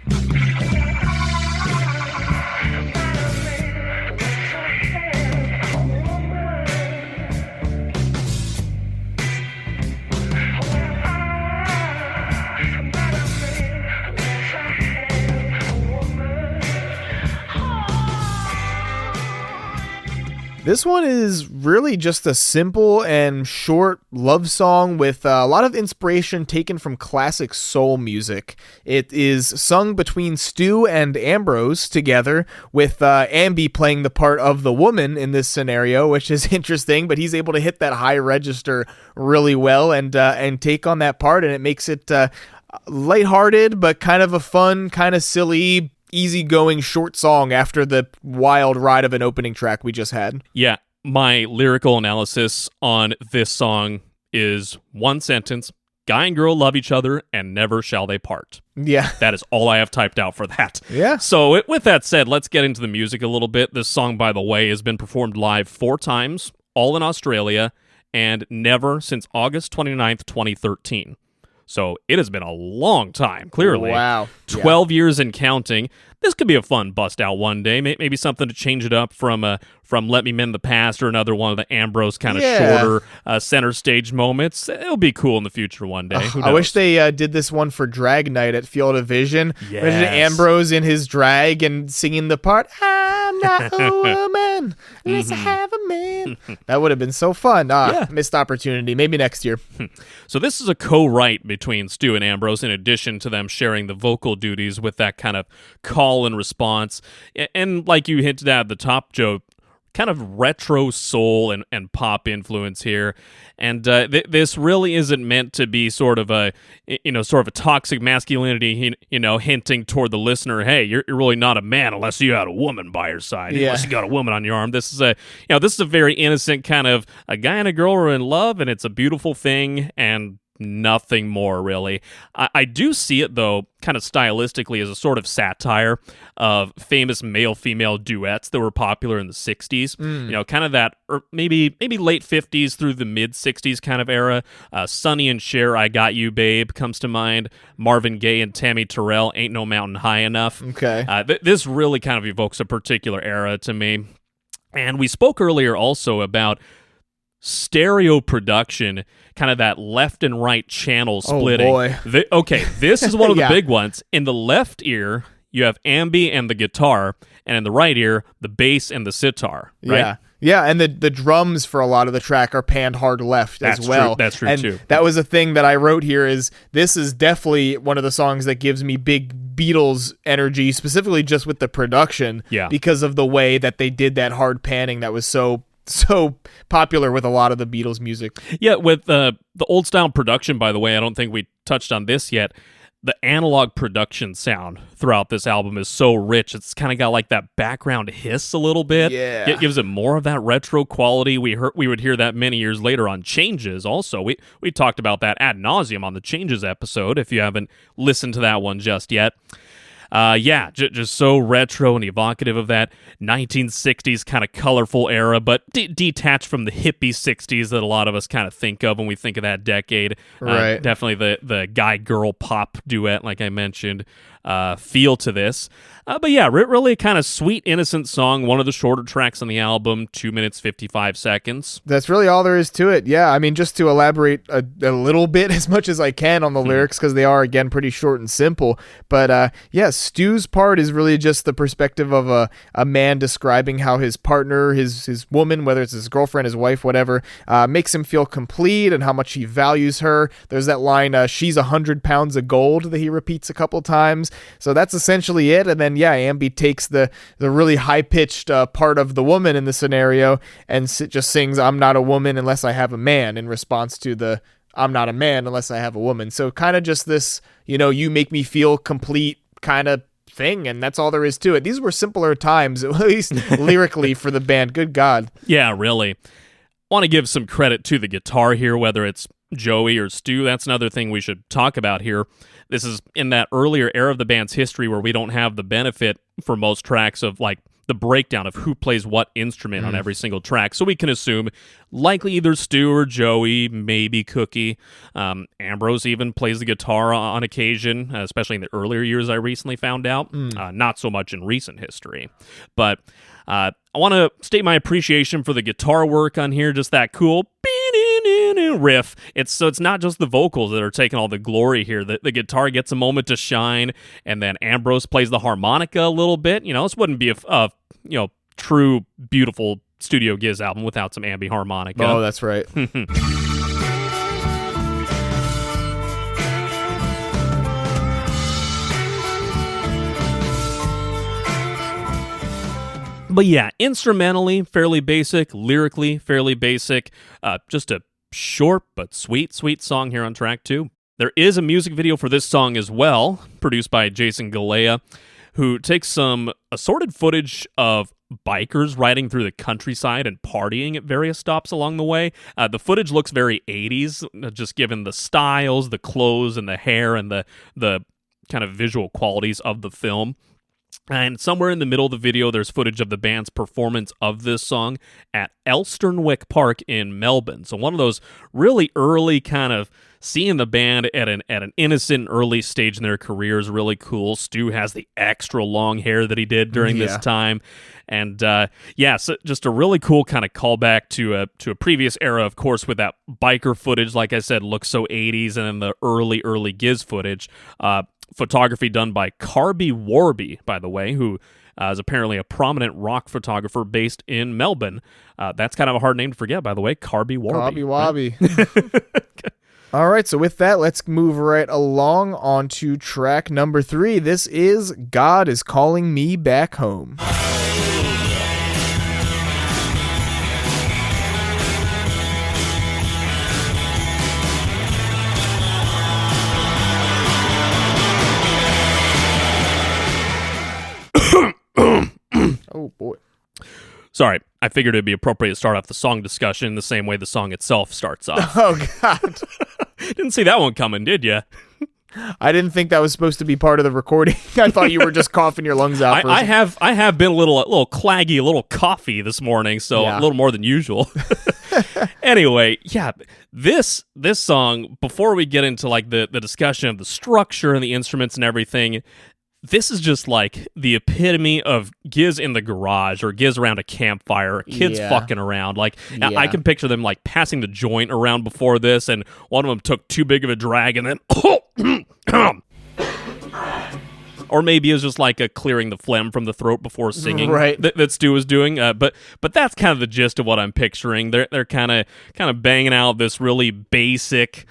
This one is really just a simple and short love song with a lot of inspiration taken from classic soul music. It is sung between Stu and Ambrose together, with Ambi playing the part of the woman in this scenario, which is interesting, but he's able to hit that high register really well and take on that part, and it makes it lighthearted, but kind of a fun, kind of silly, easygoing short song after the wild ride of an opening track we just had.
Yeah, my lyrical analysis on this song is one sentence: guy and girl love each other and never shall they part.
Yeah.
That is all I have typed out for that.
Yeah.
So with that said, let's get into the music a little bit. This song, by the way, has been performed live 4 times, all in Australia, and never since August 29th, 2013. So it has been a long time, clearly.
Wow.
12 years and counting. This could be a fun bust out one day. Maybe something to change it up from Let Me Mend the Past, or another one of the Ambrose kind of shorter center stage moments. It'll be cool in the future one day.
I wish they did this one for Drag Night at Field of Vision.
Yes.
Imagine Ambrose in his drag and singing the part, I'm not a woman unless I have a man. That would have been so fun. Missed opportunity. Maybe next year.
So this is a co-write between Stu and Ambrose, in addition to them sharing the vocal duties with that kind of call and response. And like you hinted at the top, Joe, kind of retro soul and pop influence here. And this really isn't meant to be sort of a toxic masculinity, hinting toward the listener, hey, you're really not a man unless you had a woman by your side, unless you got a woman on your arm. This is a very innocent kind of a guy and a girl are in love, and it's a beautiful thing, and nothing more, really. I do see it, though, kind of stylistically as a sort of satire of famous male-female duets that were popular in the 60s. Kind of that, or maybe late 50s through the mid-60s kind of era. Sonny and Cher, I Got You, Babe, comes to mind. Marvin Gaye and Tammy Terrell, Ain't No Mountain High Enough.
Okay.
This really kind of evokes a particular era to me. And we spoke earlier also about stereo production, kind of that left and right channel splitting.
Oh boy.
This is one of the big ones. In the left ear, you have ambi and the guitar, and in the right ear, the bass and the sitar, right?
Yeah, and the drums for a lot of the track are panned hard left as well.
That's true,
and
too.
That was a thing that I wrote here, is this is definitely one of the songs that gives me big Beatles energy, specifically just with the production, because of the way that they did that hard panning that was so popular with a lot of the Beatles music.
Yeah, with the old style production, by the way, I don't think we touched on this yet. The analog production sound throughout this album is so rich. It's kind of got like that background hiss a little bit.
Yeah.
It gives it more of that retro quality. We would hear that many years later on Changes also. We talked about that ad nauseum on the Changes episode, if you haven't listened to that one just yet. Just so retro and evocative of that 1960s kind of colorful era, but detached from the hippie 60s that a lot of us kind of think of when we think of that decade.
Right.
Definitely the guy-girl pop duet, like I mentioned. feel to this. But yeah, really kind of sweet, innocent song. One of the shorter tracks on the album, 2 minutes, 55 seconds.
That's really all there is to it. Yeah, I mean, just to elaborate a little bit as much as I can on the lyrics, because they are, again, pretty short and simple. But yeah, Stu's part is really just the perspective of a man describing how his partner, his woman, whether it's his girlfriend, his wife, whatever, makes him feel complete and how much he values her. There's that line, she's 100 pounds of gold, that he repeats a couple times. So that's essentially it. And then, yeah, Ambi takes the really high-pitched part of the woman in the scenario and just sings, I'm not a woman unless I have a man, in response to the I'm not a man unless I have a woman. So kind of just this, you make me feel complete kind of thing, and that's all there is to it. These were simpler times, at least lyrically, for the band. Good God.
Yeah, really. Want to give some credit to the guitar here, whether it's Joey or Stu. That's another thing we should talk about here. This is in that earlier era of the band's history where we don't have the benefit for most tracks of like the breakdown of who plays what instrument on every single track. So we can assume likely either Stu or Joey, maybe Cookie. Ambrose even plays the guitar on occasion, especially in the earlier years, I recently found out. Not so much in recent history. But I want to state my appreciation for the guitar work on here, just that cool riff. It's not just the vocals that are taking all the glory here. The guitar gets a moment to shine, and then Ambrose plays the harmonica a little bit. This wouldn't be a true, beautiful Studio Giz album without some ambi harmonica.
Oh, that's right.
But yeah, instrumentally, fairly basic. Lyrically, fairly basic. Just a short but sweet song here on track 2. There is a music video for this song as well, produced by Jason Galea, who takes some assorted footage of bikers riding through the countryside and partying at various stops along the way. The footage looks very 80s, just given the styles, the clothes, and the hair, and the kind of visual qualities of the film. And somewhere in the middle of the video, there's footage of the band's performance of this song at Elsternwick Park in Melbourne. So one of those really early kind of seeing the band at an innocent early stage in their career is really cool. Stu has the extra long hair that he did during this time. And so just a really cool kind of callback to a previous era, of course, with that biker footage, like I said, looks so 80s, and then the early Giz footage. Photography done by Carby Warby, by the way, who is apparently a prominent rock photographer based in Melbourne. That's kind of a hard name to forget, by the way, Carby Warby.
Carby Warby. Right? All right, so with that, let's move right along on to track number 3. This is God is Calling Me Back Home. Oh, boy.
Sorry, I figured it'd be appropriate to start off the song discussion the same way the song itself starts off.
Oh, God.
Didn't see that one coming, did you?
I didn't think that was supposed to be part of the recording. I thought you were just coughing your lungs out.
I have been a little claggy, a little coffee this morning, so a little more than usual. Anyway, yeah, this song, before we get into like the discussion of the structure and the instruments and everything, this is just like the epitome of Giz in the garage or Giz around a campfire, kids fucking around. Like, I can picture them like passing the joint around before this, and one of them took too big of a drag, and then or maybe it was just like a clearing the phlegm from the throat before singing,
right?
That Stu was doing. But that's kind of the gist of what I'm picturing. They're kind of banging out this really basic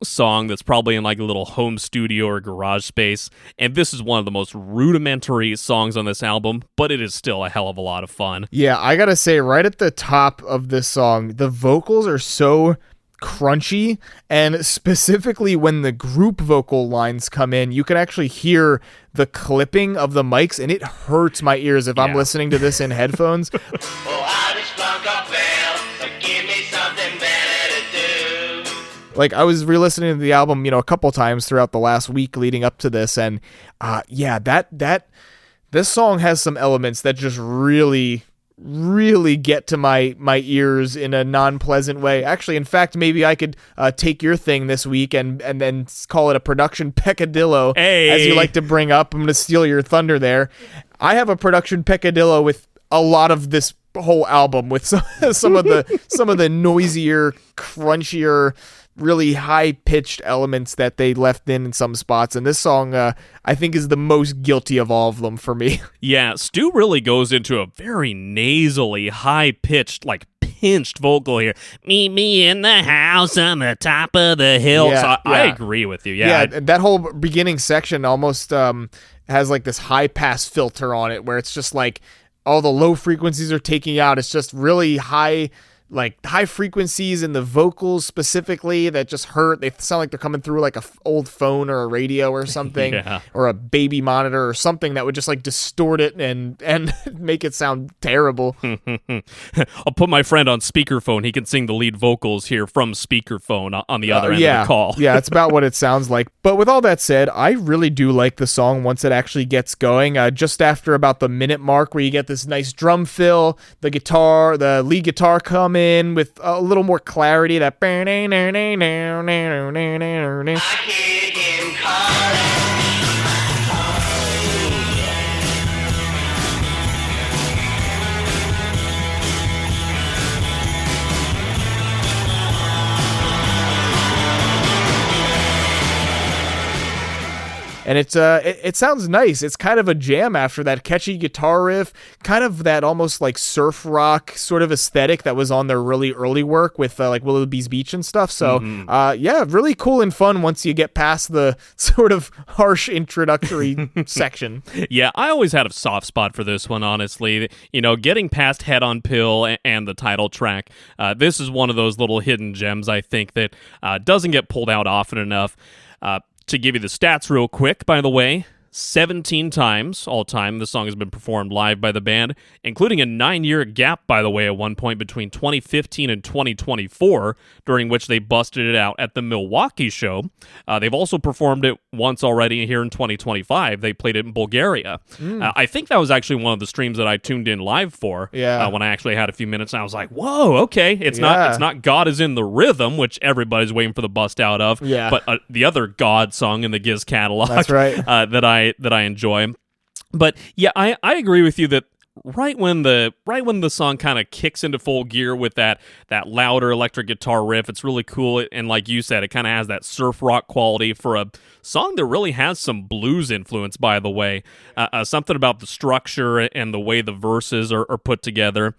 song that's probably in like a little home studio or garage space, and this is one of the most rudimentary songs on this album, but it is still a hell of a lot of fun.
Yeah, I gotta say, right at the top of this song, the vocals are so crunchy, and specifically when the group vocal lines come in, you can actually hear the clipping of the mics, and it hurts my ears if I'm listening to this in headphones. Like, I was re-listening to the album, a couple times throughout the last week leading up to this, and this song has some elements that just really, really get to my ears in a non-pleasant way. Actually, in fact, maybe I could take your thing this week and then call it a production peccadillo, as you like to bring up. I'm going to steal your thunder there. I have a production peccadillo with a lot of this whole album, with some of the noisier, crunchier, really high-pitched elements that they left in some spots, and this song I think is the most guilty of all of them for me.
Yeah, Stu really goes into a very nasally, high-pitched, like pinched vocal here. Meet me in the house on the top of the hill.
Yeah,
I agree with you. Yeah,
that whole beginning section almost has like this high-pass filter on it, where it's just like all the low frequencies are taking out. It's just really high frequencies in the vocals specifically that just hurt. They sound like they're coming through like a old phone or a radio or something, or a baby monitor or something that would just like distort it and make it sound terrible.
I'll put my friend on speakerphone. He can sing the lead vocals here from speakerphone on the other end of the call.
Yeah, it's about what it sounds like. But with all that said, I really do like the song once it actually gets going. Just after about the minute mark, where you get this nice drum fill, the lead guitar come in with a little more clarity. That I hear him calling. And it sounds nice. It's kind of a jam after that catchy guitar riff, kind of that almost like surf rock sort of aesthetic that was on their really early work with like Willoughby's Beach and stuff. So yeah, really cool and fun once you get past the sort of harsh introductory section.
Yeah, I always had a soft spot for this one, honestly. You know, getting past Head on Pill and the title track, this is one of those little hidden gems, I think, that doesn't get pulled out often enough. To give you the stats real quick, by the way, 17 times all time this song has been performed live by the band, including a 9-year gap, by the way, at one point between 2015 and 2024, during which they busted it out at the Milwaukee show. They've also performed it once already here in 2025. They played it in Bulgaria. I think that was actually one of the streams that I tuned in live for when I actually had a few minutes, and I was like, whoa, okay, it's not God is in the Rhythm, which everybody's waiting for the bust out of, but the other God song in the Giz catalog.
That's right.
that I enjoy. But yeah, I agree with you that right when the song kind of kicks into full gear with that louder electric guitar riff, it's really cool. And like you said, it kind of has that surf rock quality for a song that really has some blues influence, by the way. Something about the structure and the way the verses are put together.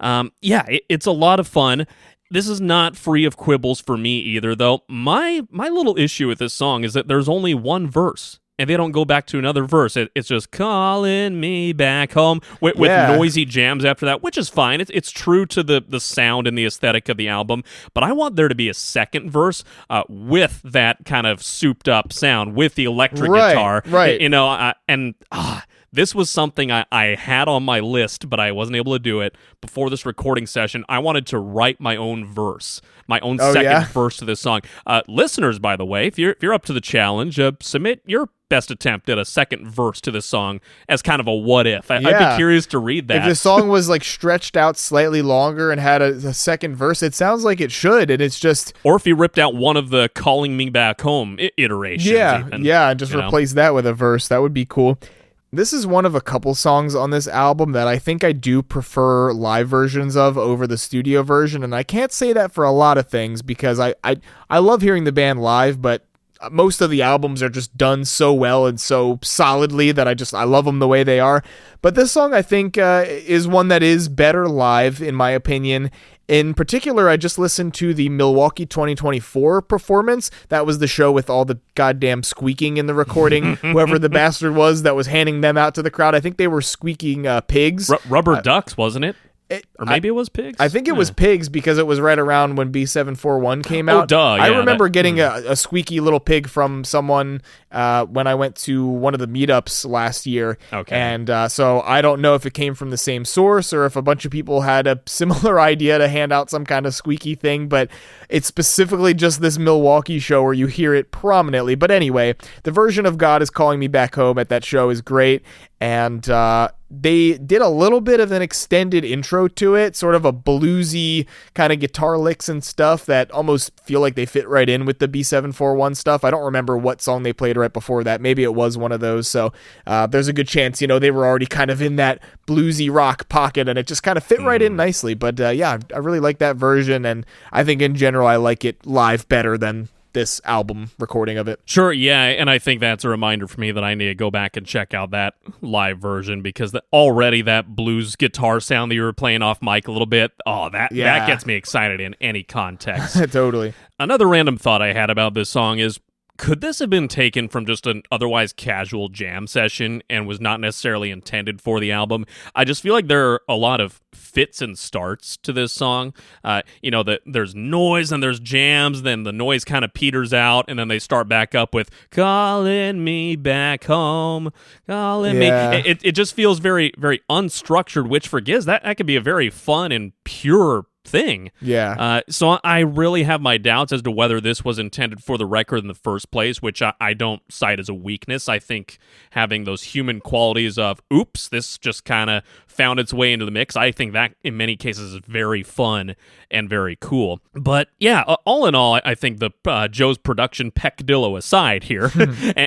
It's a lot of fun. This is not free of quibbles for me either, though. My little issue with this song is that there's only one verse. And they don't go back to another verse. It's just calling me back home with noisy jams after that, which is fine. It's true to the sound and the aesthetic of the album. But I want there to be a second verse with that kind of souped up sound, with the electric guitar.
Right.
You know, this was something I had on my list, but I wasn't able to do it before this recording session. I wanted to write my own verse, my own second verse to this song. Listeners, by the way, if you're up to the challenge, submit your best attempt at a second verse to this song as kind of a what if. I'd be curious to read that.
If the song was like stretched out slightly longer and had a second verse, it sounds like it should, and it's just...
Or if you ripped out one of the calling me back home iterations.
And just replace that with a verse. That would be cool. This is one of a couple songs on this album that I think I do prefer live versions of over the studio version, and I can't say that for a lot of things because I love hearing the band live, but most of the albums are just done so well and so solidly that I love them the way they are. But this song, I think, is one that is better live, in my opinion. In particular, I just listened to the Milwaukee 2024 performance. That was the show with all the goddamn squeaking in the recording. Whoever the bastard was that was handing them out to the crowd. I think they were squeaking pigs.
Rubber ducks, wasn't it? Or maybe it was pigs?
I think it was pigs because it was right around when B741 came out.
Oh, duh.
I remember getting a squeaky little pig from someone when I went to one of the meetups last year.
Okay.
And so I don't know if it came from the same source or if a bunch of people had a similar idea to hand out some kind of squeaky thing, but it's specifically just this Milwaukee show where you hear it prominently. But anyway, the version of God is Calling Me Back Home at that show is great. and they did a little bit of an extended intro to it, sort of a bluesy kind of guitar licks and stuff that almost feel like they fit right in with the B741 stuff. I don't remember what song they played right before that. Maybe it was one of those. So there's a good chance, they were already kind of in that bluesy rock pocket, and it just kind of fit right in nicely. But yeah, I really like that version, and I think in general I like it live better than this album recording of it.
Sure, yeah, and I think that's a reminder for me that I need to go back and check out that live version, because already that blues guitar sound that you were playing off mic a little bit, that gets me excited in any context.
Totally.
Another random thought I had about this song is, could this have been taken from just an otherwise casual jam session and was not necessarily intended for the album? I just feel like there are a lot of fits and starts to this song. There's noise and there's jams, then the noise kind of peters out, and then they start back up with "Calling Me Back Home, Calling Me." It just feels very, very unstructured, which for Giz, that could be a very fun and pure thing. So I really have my doubts as to whether this was intended for the record in the first place, which I don't cite as a weakness. I think having those human qualities of, oops, this just kind of found its way into the mix, I think that in many cases is very fun and very cool. But yeah, all in all, I think the Joe's production peccadillo aside here,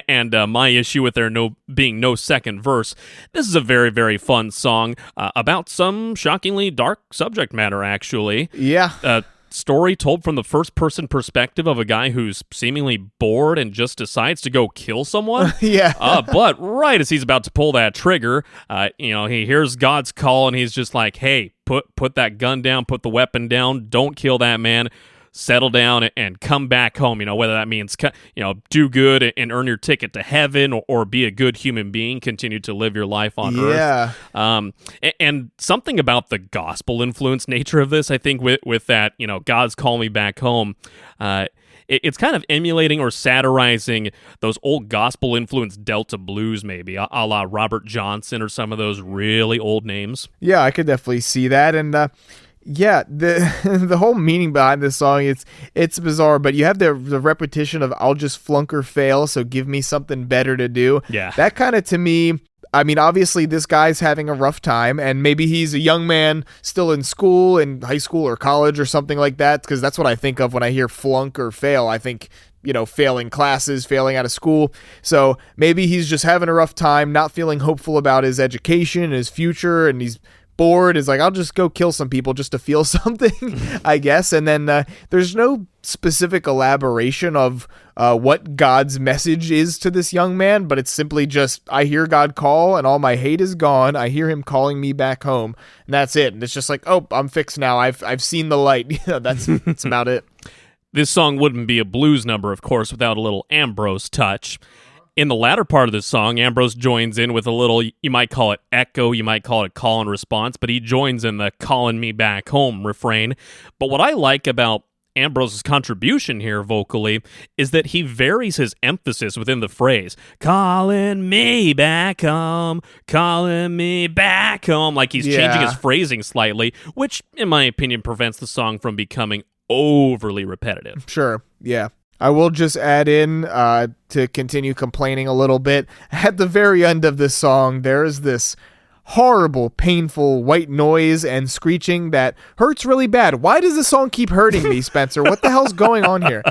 and my issue with there being no second verse, this is a very, very fun song about some shockingly dark subject matter, actually.
Yeah.
Story told from the first-person perspective of a guy who's seemingly bored and just decides to go kill someone. But right as he's about to pull that trigger, he hears God's call, and he's just like, hey, put that gun down, put the weapon down, don't kill that man. Settle down and come back home, whether that means, do good and earn your ticket to heaven, or be a good human being, continue to live your life on earth. And something about the gospel influence nature of this, I think with that, God's call me back home, it's kind of emulating or satirizing those old gospel influenced Delta blues, maybe, a la Robert Johnson or some of those really old names.
Yeah, I could definitely see that. And the whole meaning behind this song, it's bizarre, but you have the repetition of "I'll just flunk or fail, so give me something better to do."
Yeah.
That kind of, to me, I mean, obviously this guy's having a rough time, and maybe he's a young man still in school, in high school or college or something like that, because that's what I think of when I hear flunk or fail. I think, failing classes, failing out of school. So maybe he's just having a rough time, not feeling hopeful about his education, his future, and he's bored, is like, I'll just go kill some people just to feel something, I guess. And then there's no specific elaboration of what God's message is to this young man, but it's simply just, I hear God call and all my hate is gone. I hear him calling me back home, and that's it. And it's just like, oh, I'm fixed now. I've seen the light. That's about it.
This song wouldn't be a blues number, of course, without a little Ambrose touch. In the latter part of the song, Ambrose joins in with a little, you might call it echo, you might call it call and response, but he joins in the calling me back home refrain. But what I like about Ambrose's contribution here vocally is that he varies his emphasis within the phrase, calling me back home, calling me back home, like he's changing his phrasing slightly, which, in my opinion, prevents the song from becoming overly repetitive.
Sure, yeah. I will just add in, to continue complaining a little bit, at the very end of this song, there is this horrible, painful white noise and screeching that hurts really bad. Why does this song keep hurting me, Spencer? What the hell's going on here?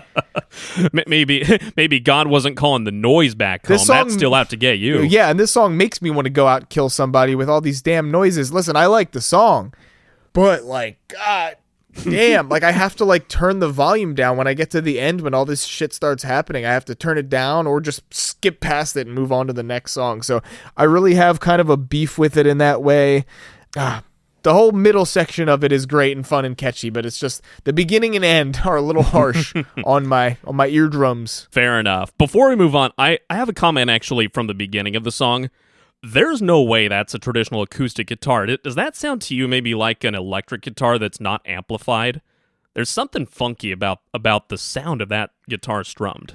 Maybe God wasn't calling the noise back home. That's still out to get you.
Yeah, and this song makes me want to go out and kill somebody with all these damn noises. Listen, I like the song, but God damn, I have to turn the volume down when I get to the end, when all this shit starts happening. I have to turn it down or just skip past it and move on to the next song. So I really have kind of a beef with it in that way. The whole middle section of it is great and fun and catchy, but it's just the beginning and end are a little harsh on my eardrums.
Fair enough. Before we move on, I have a comment actually from the beginning of the song. There's no way that's a traditional acoustic guitar. Does that sound to you maybe like an electric guitar that's not amplified? There's something funky about the sound of that guitar strummed.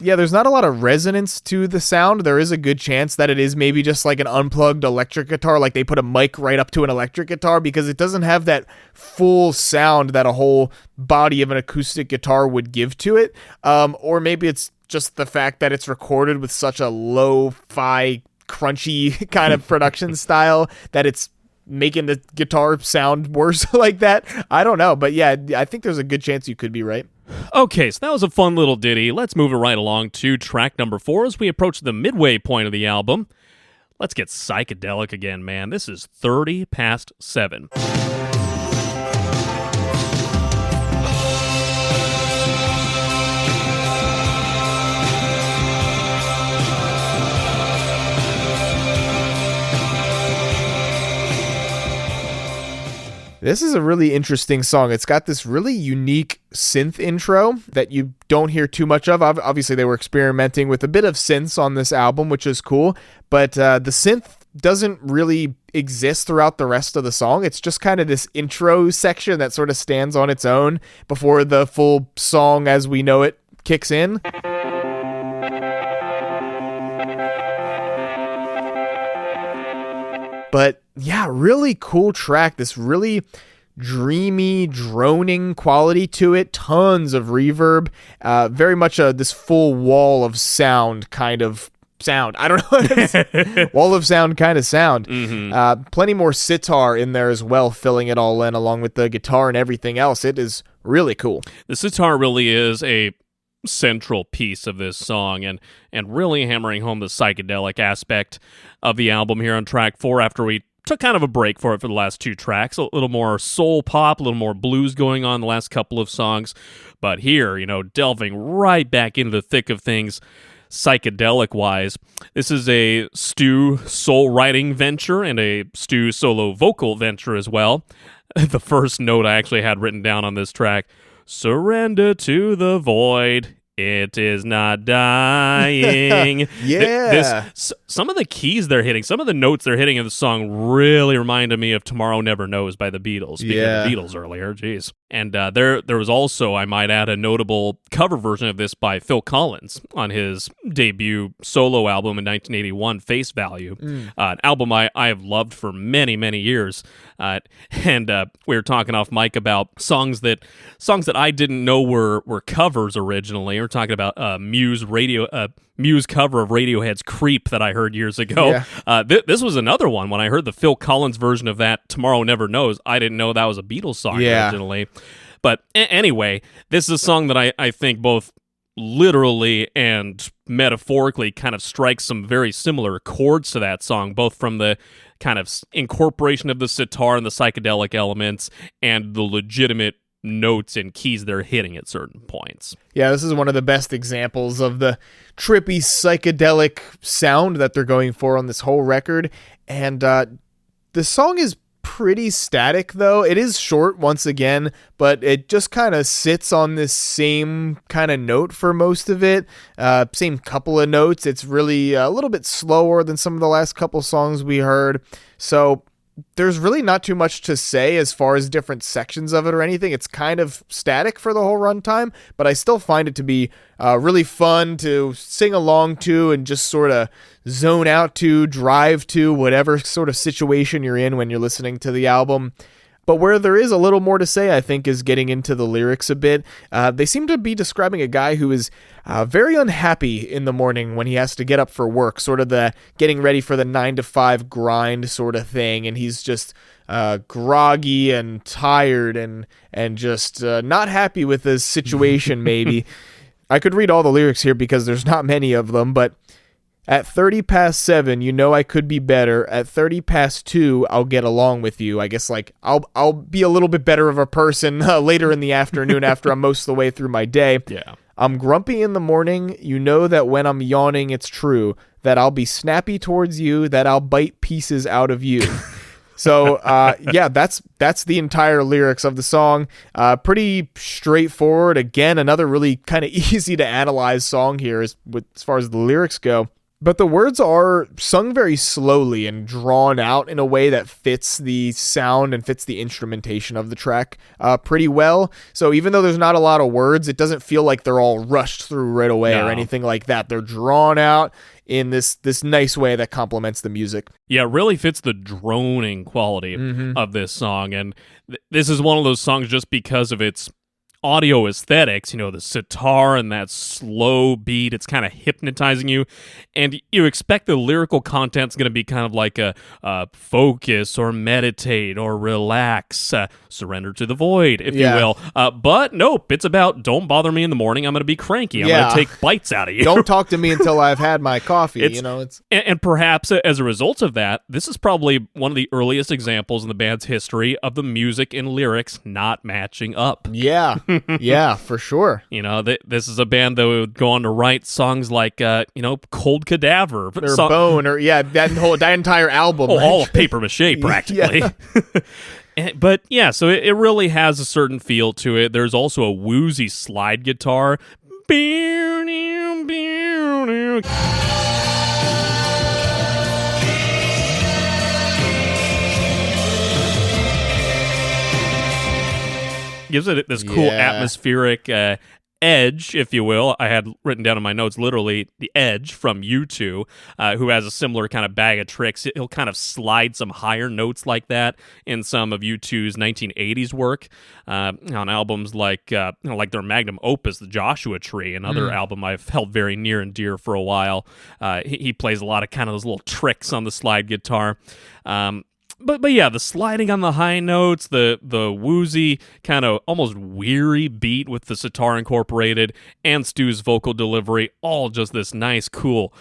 Yeah, there's not a lot of resonance to the sound. There is a good chance that it is maybe just like an unplugged electric guitar, like they put a mic right up to an electric guitar, because it doesn't have that full sound that a whole body of an acoustic guitar would give to it. Or maybe it's just the fact that it's recorded with such a lo-fi, crunchy kind of production style that it's making the guitar sound worse like that. I don't know, but yeah, I think there's a good chance you could be right.
Okay, so that was a fun little ditty. Let's move it right along to track number 4 as we approach the midway point of the album. Let's get psychedelic again, man. This is 30 past 7.
This is a really interesting song. It's got this really unique synth intro that you don't hear too much of. Obviously, they were experimenting with a bit of synths on this album, which is cool, but the synth doesn't really exist throughout the rest of the song. It's just kind of this intro section that sort of stands on its own before the full song as we know it kicks in. But yeah, really cool track. This really dreamy, droning quality to it. Tons of reverb. Very much this full wall of sound kind of sound. I don't know. Wall of sound kind of sound. Mm-hmm. Plenty more sitar in there as well, filling it all in along with the guitar and everything else. It is really cool.
The sitar really is a central piece of this song and really hammering home the psychedelic aspect of the album here on track 4 after we took kind of a break for the last 2 tracks. A little more soul pop, a little more blues going on the last couple of songs. But here, delving right back into the thick of things psychedelic-wise. This is a Stu soul writing venture and a Stu solo vocal venture as well. The first note I actually had written down on this track: surrender to the void, it is not dying.
Yeah.
Some of the keys they're hitting, some of the notes they're hitting in the song really reminded me of Tomorrow Never Knows by the Beatles. Speaking of the Beatles earlier, geez. And there was also, I might add, a notable cover version of this by Phil Collins on his debut solo album in 1981, Face Value, an album I have loved for many, many years. And we were talking off mic about songs that I didn't know were covers originally. We're talking about Muse cover of Radiohead's Creep that I heard years ago. Yeah. This was another one. When I heard the Phil Collins version of that, Tomorrow Never Knows, I didn't know that was a Beatles song originally. But anyway, this is a song that I think both literally and metaphorically kind of strikes some very similar chords to that song, both from the kind of incorporation of the sitar and the psychedelic elements and the legitimate notes and keys they're hitting at certain points.
Yeah, this is one of the best examples of the trippy psychedelic sound that they're going for on this whole record. And the song is pretty static, though. It is short once again, but it just kind of sits on this same kind of note for most of it. Same couple of notes. It's really a little bit slower than some of the last couple songs we heard. So there's really not too much to say as far as different sections of it or anything. It's kind of static for the whole runtime, but I still find it to be really fun to sing along to and just sort of zone out to, drive to, whatever sort of situation you're in when you're listening to the album. But where there is a little more to say, I think, is getting into the lyrics a bit. They seem to be describing a guy who is very unhappy in the morning when he has to get up for work, sort of the getting ready for the 9-to-5 grind sort of thing, and he's just groggy and tired and just not happy with his situation, maybe. I could read all the lyrics here because there's not many of them, but at 30 past 7, you know I could be better. At 30 past 2, I'll get along with you. I guess, like, I'll be a little bit better of a person later in the afternoon after I'm most of the way through my day.
Yeah.
I'm grumpy in the morning. You know that when I'm yawning, it's true. That I'll be snappy towards you. That I'll bite pieces out of you. So, yeah, that's the entire lyrics of the song. Pretty straightforward. Again, another really kind of easy to analyze song here as far as the lyrics go. But the words are sung very slowly and drawn out in a way that fits the sound and fits the instrumentation of the track pretty well. So even though there's not a lot of words, it doesn't feel like they're all rushed through right away or anything like that. They're drawn out in this nice way that complements the music.
Yeah, it really fits the droning quality of this song. And this is one of those songs just because of its audio aesthetics, the sitar and that slow beat, it's kind of hypnotizing you, and you expect the lyrical content's going to be kind of like a focus or meditate or relax, surrender to the void, if you will. But nope, it's about don't bother me in the morning, I'm going to be cranky, I'm going to take bites out of you.
Don't talk to me until I've had my coffee.
And perhaps as a result of that, this is probably one of the earliest examples in the band's history of the music and lyrics not matching up.
Yeah. Yeah, for sure.
This is a band that would go on to write songs like, Cold Cadaver.
Or Bone, or that entire album.
All of paper mache, practically. But yeah, so it really has a certain feel to it. There's also a woozy slide guitar. Gives it this cool atmospheric edge, if you will. I had written down in my notes literally the Edge from U2, who has a similar kind of bag of tricks. He'll kind of slide some higher notes like that in some of U2's 1980s work on albums like their magnum opus, The Joshua Tree, another album I've held very near and dear for a while. He plays a lot of kind of those little tricks on the slide guitar. But yeah, the sliding on the high notes, the woozy, kind of almost weary beat with the sitar incorporated, and Stu's vocal delivery, all just this nice, cool,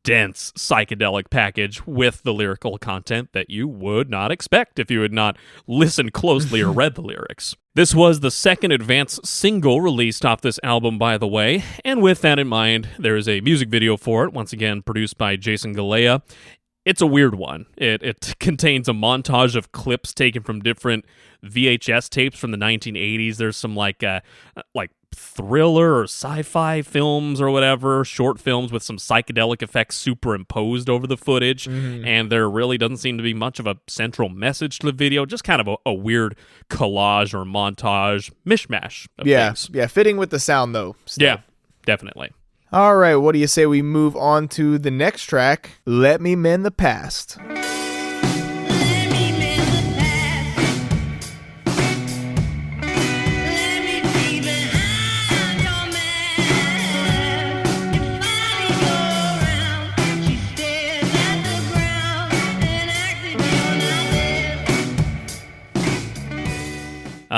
dense, psychedelic package with the lyrical content that you would not expect if you had not listened closely or read the lyrics. This was the second advance single released off this album, by the way, and with that in mind, there is a music video for it, once again produced by Jason Galea. It's a weird one. It contains a montage of clips taken from different VHS tapes from the 1980s. There's some like thriller or sci-fi films or whatever, short films with some psychedelic effects superimposed over the footage, and there really doesn't seem to be much of a central message to the video, just kind of a weird collage or montage mishmash of things. Yeah,
fitting with the sound though. Still.
Yeah, definitely.
All right, what do you say we move on to the next track, Let Me Mend the Past.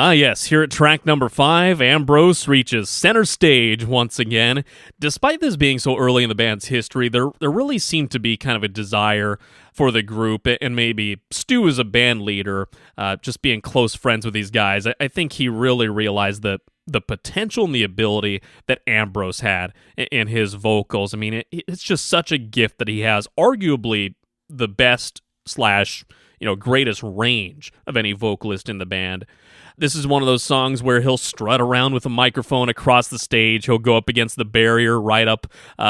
Yes, here at track number 5, Ambrose reaches center stage once again. Despite this being so early in the band's history, there really seemed to be kind of a desire for the group, and maybe Stu as a band leader, just being close friends with these guys. I think he really realized the potential and the ability that Ambrose had in his vocals. I mean, it's just such a gift that he has, arguably the best / greatest range of any vocalist in the band. This is one of those songs where he'll strut around with a microphone across the stage. He'll go up against the barrier right up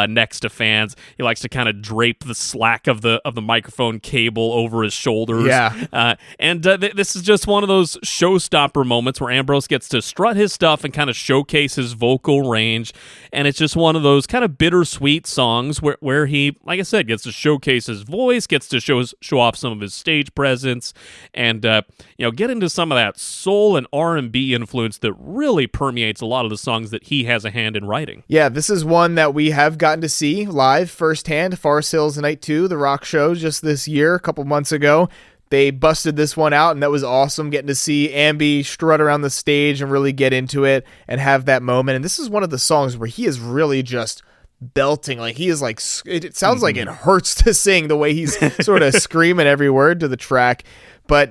next to fans. He likes to kind of drape the slack of the microphone cable over his shoulders.
Yeah.
This is just one of those showstopper moments where Ambrose gets to strut his stuff and kind of showcase his vocal range. And it's just one of those kind of bittersweet songs where he, like I said, gets to showcase his voice, gets to show off some of his stage presence, and get into some of that soul and R&B influence that really permeates a lot of the songs that he has a hand in writing.
Yeah, this is one that we have gotten to see live firsthand. Forest Hills Night 2, the rock show, just this year, a couple months ago. They busted this one out, and that was awesome, getting to see Ambi strut around the stage and really get into it and have that moment. And this is one of the songs where he is really just belting. Like, he is like, it sounds like it hurts to sing the way he's sort of screaming every word to the track. But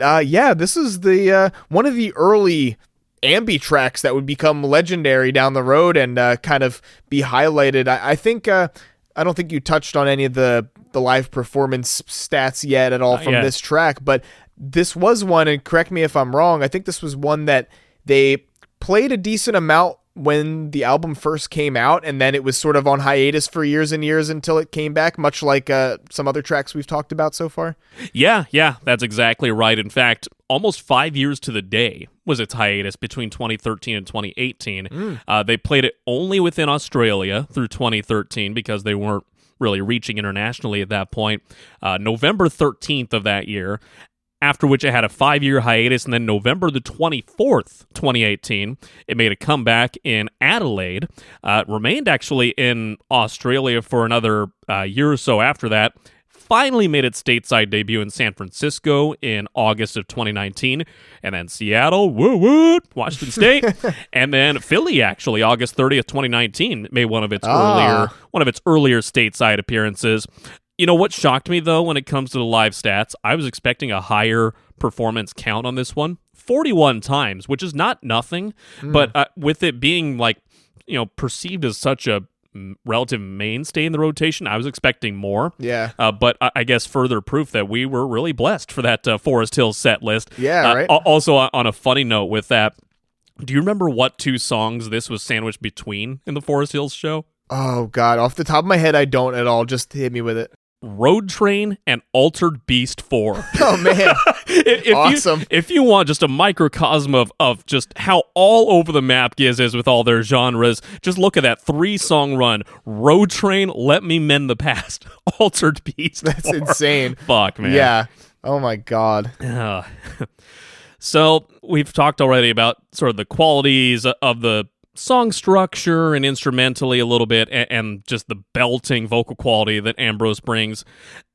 this is the one of the early Ambi tracks that would become legendary down the road and kind of be highlighted. I think I don't think you touched on any of the live performance stats yet at all from this track, but this was one, and correct me if I'm wrong, I think this was one that they played a decent amount when the album first came out, and then it was sort of on hiatus for years and years until it came back, much like some other tracks we've talked about so far?
Yeah, that's exactly right. In fact, almost 5 years to the day was its hiatus between 2013 and 2018. They played it only within Australia through 2013 because they weren't really reaching internationally at that point. November 13th of that year, after which it had a 5-year hiatus, and then November the 24th, 2018, it made a comeback in Adelaide. Remained actually in Australia for another year or so after that. Finally made its stateside debut in San Francisco in August of 2019, and then Seattle, Washington State, and then Philly actually August 30th, 2019 made one of its earlier stateside appearances. You know what shocked me though when it comes to the live stats? I was expecting a higher performance count on this one, 41 times, which is not nothing, but with it being perceived as such a relative mainstay in the rotation, I was expecting more.
Yeah.
But I guess further proof that we were really blessed for that Forest Hills set list.
Yeah, right.
Also, on a funny note with that, do you remember what 2 songs this was sandwiched between in the Forest Hills show?
Oh, God. Off the top of my head, I don't at all. Just hit me with it.
Road Train and Altered Beast 4.
Oh, man. Awesome.
If you want just a microcosm of just how all over the map Giz is with all their genres, just look at that 3-song run. Road Train, Let Me Mend the Past, Altered Beast 4.
That's insane.
Fuck, man.
Yeah. Oh, my God.
So we've talked already about sort of the qualities of the song structure and instrumentally a little bit, and just the belting vocal quality that Ambrose brings.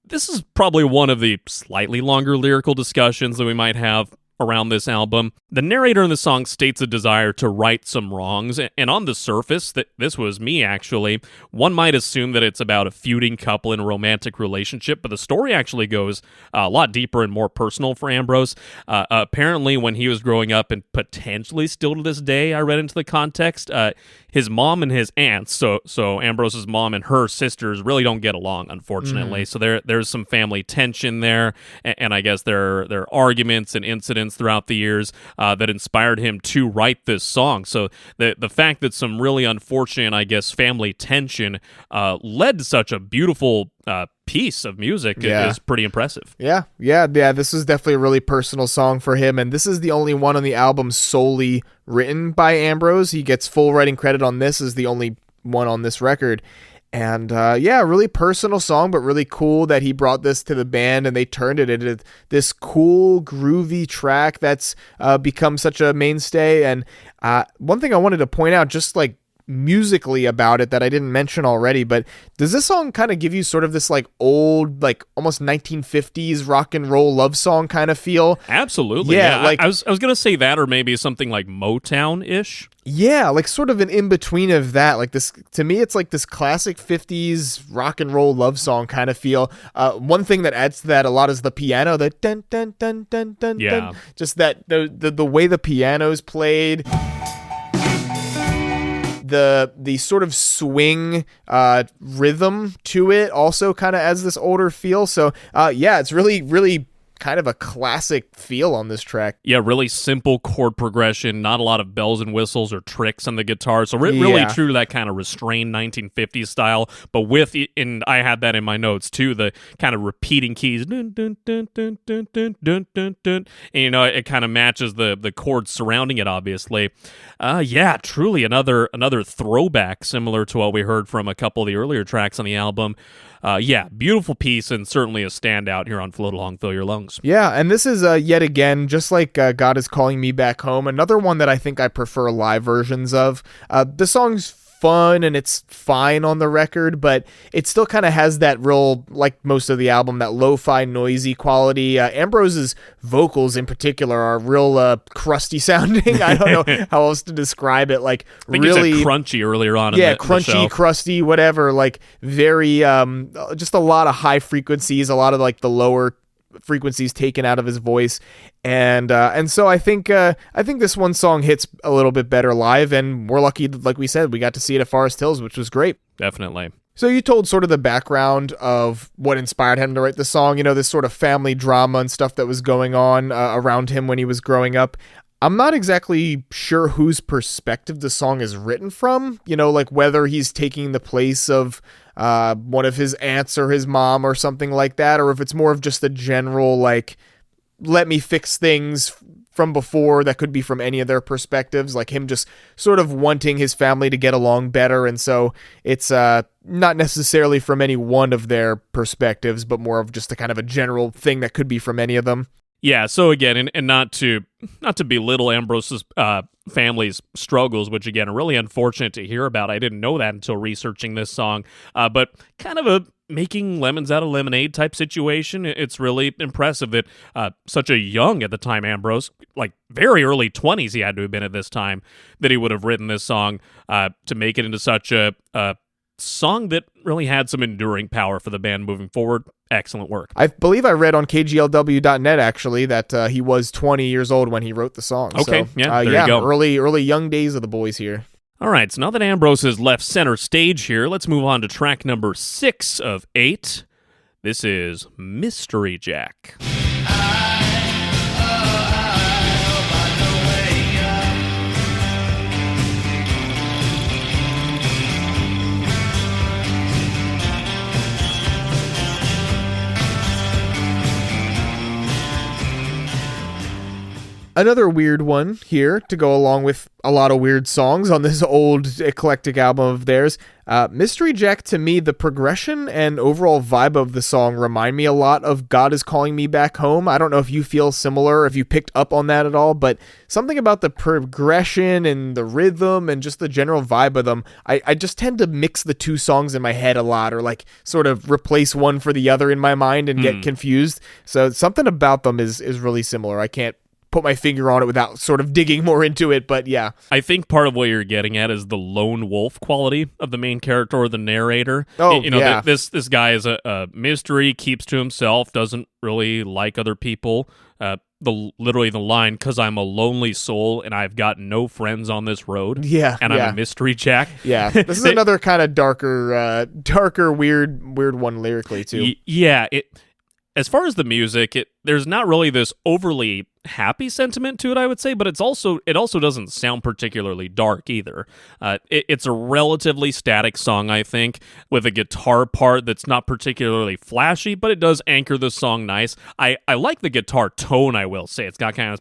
This is probably one of the slightly longer lyrical discussions that we might have around this album. The narrator in the song states a desire to right some wrongs, and on the surface, this was me actually, one might assume that it's about a feuding couple in a romantic relationship, but the story actually goes a lot deeper and more personal for Ambrose. Apparently, when he was growing up, and potentially still to this day, I read into the context, his mom and his aunts, so Ambrose's mom and her sisters really don't get along, unfortunately. So there's some family tension there, and I guess there are arguments and incidents throughout the years that inspired him to write this song. So the fact that some really unfortunate, I guess, family tension led to such a beautiful piece of music is pretty impressive.
Yeah. This is definitely a really personal song for him, and this is the only one on the album solely written by Ambrose. He gets full writing credit on this as the only one on this record. And really personal song, but really cool that he brought this to the band and they turned it into this cool, groovy track that's become such a mainstay. And one thing I wanted to point out, just like musically about it that I didn't mention already, but does this song kind of give you sort of this like old, like almost 1950s rock and roll love song kind of feel?
Absolutely. Yeah. Like I was gonna say that, or maybe something like Motown-ish.
Yeah, like sort of an in-between of that. Like this, to me, it's like this classic 50s rock and roll love song kind of feel. One thing that adds to that a lot is the piano, the dun dun dun dun dun dun. Just that the way the piano's played. The sort of swing rhythm to it also kind of adds this older feel. So it's really, really kind of a classic feel on this track.
Yeah, really simple chord progression, not a lot of bells and whistles or tricks on the guitar. So really true to that kind of restrained 1950s style, but with, and I had that in my notes too, the kind of repeating keys, dun, dun, dun, dun, dun, dun, dun, dun, dun. And, it kind of matches the chords surrounding it, obviously. Truly another throwback similar to what we heard from a couple of the earlier tracks on the album. Beautiful piece, and certainly a standout here on Float Along, Fill Your Lungs.
Yeah, and this is yet again, just like God Is Calling Me Back Home, another one that I think I prefer live versions of. The song's fun and it's fine on the record, but it still kind of has that real, like most of the album, that lo-fi noisy quality. Ambrose's vocals in particular are real crusty sounding. I don't know how else to describe it. Like,
I think
really
you said crunchy earlier on.
Crunchy, crusty, whatever. Like very just a lot of high frequencies, a lot of like the lower frequencies taken out of his voice, and so I think this one song hits a little bit better live, and we're lucky, like we said, we got to see it at Forest Hills, which was great.
Definitely.
So you told sort of the background of what inspired him to write the song, this sort of family drama and stuff that was going on around him when he was growing up. I'm not exactly sure whose perspective the song is written from, like whether he's taking the place of one of his aunts or his mom or something like that, or if it's more of just a general, like, let me fix things from before that could be from any of their perspectives, like him just sort of wanting his family to get along better. And so it's not necessarily from any one of their perspectives, but more of just a kind of a general thing that could be from any of them.
Yeah, so again, and not to belittle Ambrose's family's struggles, which again are really unfortunate to hear about. I didn't know that until researching this song, but kind of a making lemons out of lemonade type situation. It's really impressive that such a young, at the time, Ambrose, like very early 20s he had to have been at this time, that he would have written this song to make it into such a song that really had some enduring power for the band moving forward. Excellent work. I
believe I read on KGLW.net actually that he was 20 years old when he wrote the song.
Okay,
so,
there you go.
Early young days of the boys here.
All right, so now that Ambrose has left center stage here, let's move on to track number 6 of 8. This is Mystery Jack.
Another weird one here to go along with a lot of weird songs on this old eclectic album of theirs. Mystery Jack, to me, the progression and overall vibe of the song remind me a lot of God Is Calling Me Back Home. I don't know if you feel similar, if you picked up on that at all, but something about the progression and the rhythm and just the general vibe of them, I just tend to mix the two songs in my head a lot, or like sort of replace one for the other in my mind and get confused. So something about them is really similar. I can't put my finger on it without sort of digging more into it, but yeah.
I think part of what you're getting at is the lone wolf quality of the main character or the narrator.
Oh, yeah.
This guy is a mystery, keeps to himself, doesn't really like other people. Literally the line, "'Cause I'm a lonely soul and I've got no friends on this road."
Yeah,
and I'm a mystery Jack.
Yeah, this is another kind of darker, weird one lyrically too.
Yeah, as far as the music, there's not really this overly happy sentiment to it, I would say, but it also doesn't sound particularly dark either. It's a relatively static song, I think, with a guitar part that's not particularly flashy, but it does anchor the song nice. I like the guitar tone, I will say. It's got kind of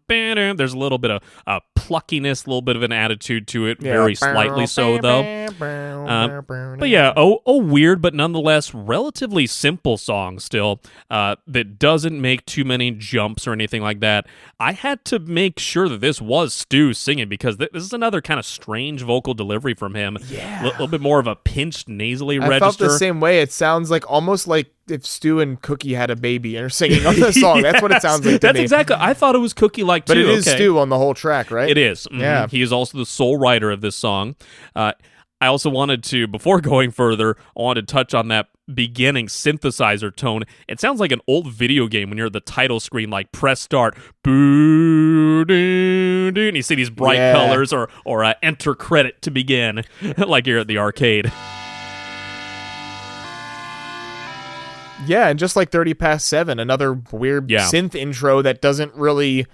there's a little bit of pluckiness, a little bit of an attitude to it, very slightly so though. But yeah, weird, but nonetheless relatively simple song still, that doesn't make too many jumps or anything like that. I had to make sure that this was Stu singing, because this is another kind of strange vocal delivery from him.
Yeah.
A little bit more of a pinched nasally register.
I felt the same way. It sounds like almost like if Stu and Cookie had a baby and are singing on the song. That's what it sounds like to me.
That's exactly. I thought it was Cookie-like too.
But it is Stu on the whole track, right?
It is. Mm-hmm.
Yeah.
He is also the sole writer of this song. I also wanted to, before going further, I wanted to touch on that beginning synthesizer tone. It sounds like an old video game when you're at the title screen, like press start, boo, doo, doo, and you see these bright colors, or enter credit to begin, like you're at the arcade.
Yeah, and just like 30 past 7, another weird synth intro that doesn't really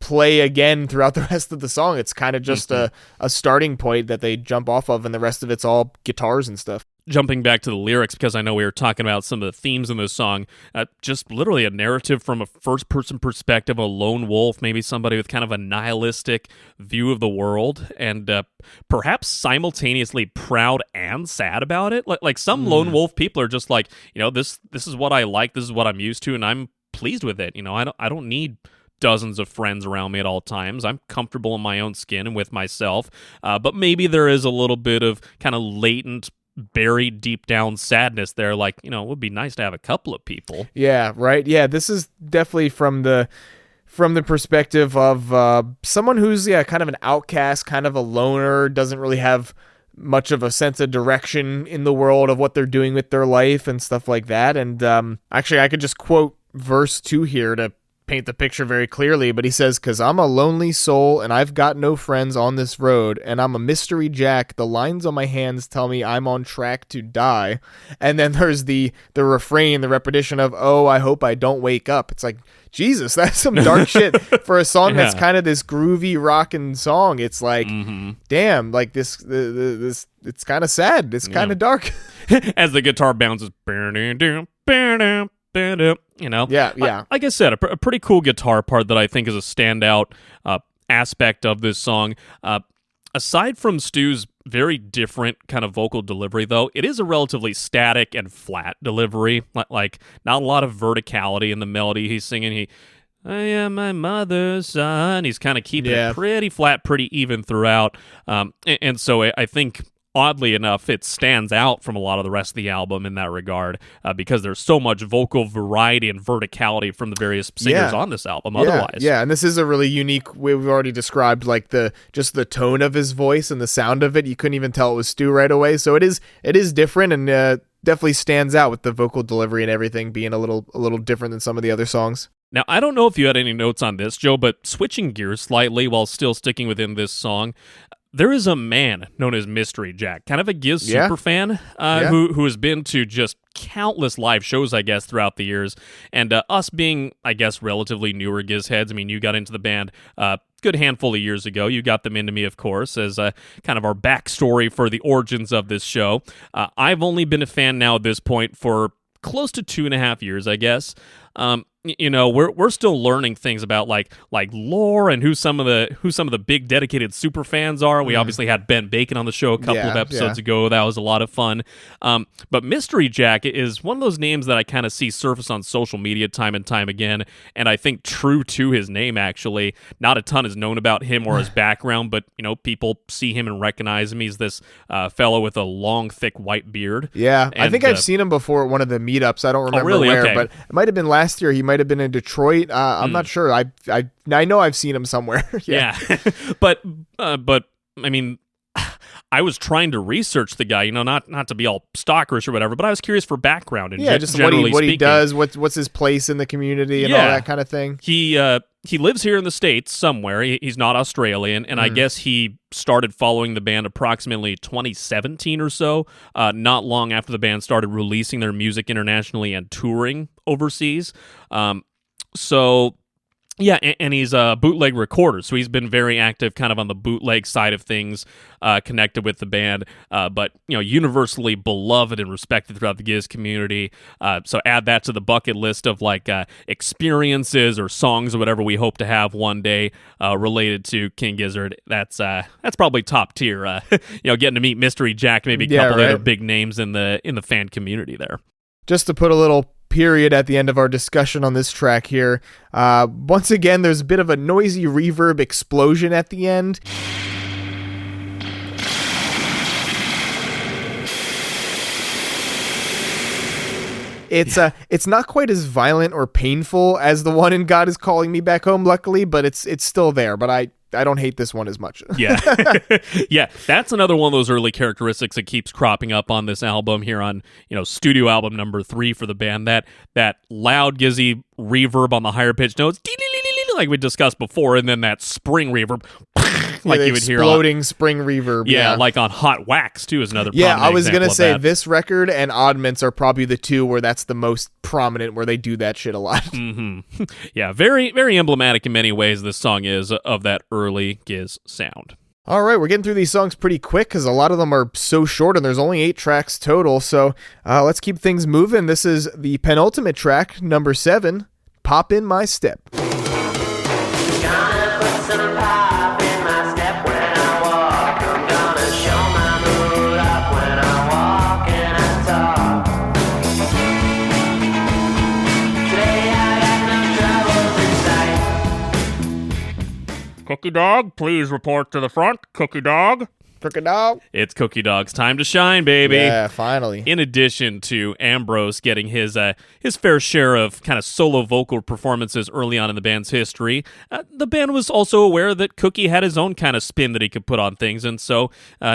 play again throughout the rest of the song. It's kind of just a starting point that they jump off of, and the rest of it's all guitars and stuff.
Jumping back to the lyrics, because I know we were talking about some of the themes in this song, just literally a narrative from a first-person perspective, a lone wolf, maybe somebody with kind of a nihilistic view of the world, and perhaps simultaneously proud and sad about it. Like some lone wolf people are just like, this is what I like, this is what I'm used to, and I'm pleased with it. I don't need dozens of friends around me at all times. I'm comfortable in my own skin and with myself, but maybe there is a little bit of kind of latent, buried deep down sadness there, like, it would be nice to have a couple of people.
Yeah, right. Yeah, this is definitely from the perspective of someone who's kind of an outcast, kind of a loner, doesn't really have much of a sense of direction in the world of what they're doing with their life and stuff like that. And actually, I could just quote verse 2 here to paint the picture very clearly, but he says, "'Cause I'm a lonely soul and I've got no friends on this road, and I'm a mystery Jack. The lines on my hands tell me I'm on track to die." And then there's the refrain, the repetition of, "Oh, I hope I don't wake up." It's like, Jesus, that's some dark shit for a song that's kind of this groovy rockin' song. It's like, damn, like this it's kind of sad. It's kind of dark.
As the guitar bounces, you know?
Yeah.
Like I said, a pretty cool guitar part that I think is a standout aspect of this song. Aside from Stu's very different kind of vocal delivery, though, it is a relatively static and flat delivery. Like, not a lot of verticality in the melody he's singing. I am my mother's son. He's kind of keeping it pretty flat, pretty even throughout. And so I think, oddly enough, it stands out from a lot of the rest of the album in that regard, because there's so much vocal variety and verticality from the various singers on this album. Otherwise,
and this is a really unique way. We've already described like just the tone of his voice and the sound of it. You couldn't even tell it was Stu right away. So it is different and definitely stands out with the vocal delivery and everything being a little different than some of the other songs.
Now, I don't know if you had any notes on this, Joe, but switching gears slightly while still sticking within this song, there is a man known as Mystery Jack, kind of a Giz superfan, who has been to just countless live shows, I guess, throughout the years. And us being, I guess, relatively newer Giz heads, I mean, you got into the band a good handful of years ago. You got them into me, of course, as kind of our backstory for the origins of this show. I've only been a fan now at this point for close to 2.5 years, I guess. You know, we're still learning things about like lore and who some of the big dedicated super fans are. We obviously had Ben Bacon on the show a couple of episodes ago. That was a lot of fun. But Mystery Jack is one of those names that I kind of see surface on social media time and time again, and I think true to his name, actually, not a ton is known about him or his background, but you know, people see him and recognize him. He's this fellow with a long, thick white beard.
Yeah, and I think I've seen him before at one of the meetups. I don't remember where, but it might have been last year. He might have been in Detroit. I'm not sure. I know I've seen him somewhere.
Yeah. but I mean, I was trying to research the guy, you know, not to be all stalkerish or whatever, but I was curious for background and
just what he does, what's his place in the community and all that kind of thing.
He lives here in the States somewhere. He's not Australian, and I guess he started following the band approximately 2017 or so, not long after the band started releasing their music internationally and touring overseas. Yeah, and he's a bootleg recorder, so he's been very active kind of on the bootleg side of things, connected with the band, but, you know, universally beloved and respected throughout the Giz community. So add that to the bucket list of, like, experiences or songs or whatever we hope to have one day related to King Gizzard. That's probably top tier, you know, getting to meet Mystery Jack, maybe a couple other big names in the fan community there.
Just to put a little period at the end of our discussion on this track here. Once again, there's a bit of a noisy reverb explosion at the end. It's not quite as violent or painful as the one in God Is Calling Me Back Home, luckily, but it's still there. But I don't hate this one as much.
Yeah. Yeah, that's another one of those early characteristics that keeps cropping up on this album here on, you know, studio album number 3 for the band. That loud, gizzy reverb on the higher pitched notes, like we discussed before, and then that spring reverb, like you would hear
exploding spring reverb.
Yeah, like on Hot Wax too is another.
Yeah, I was gonna say this record and Oddments are probably the two where that's the most prominent, where they do that shit a lot.
Mm-hmm. Yeah, very, very emblematic in many ways. This song is of that early Giz sound.
All right, we're getting through these songs pretty quick because a lot of them are so short and there's only 8 tracks total. So let's keep things moving. This is the penultimate track, number 7, Pop in My Step.
Cookie Dog, please report to the front. Cookie Dog.
Cookie Dog.
It's Cookie Dog's time to shine, baby.
Yeah, finally.
In addition to Ambrose getting his fair share of kind of solo vocal performances early on in the band's history, the band was also aware that Cookie had his own kind of spin that he could put on things, and so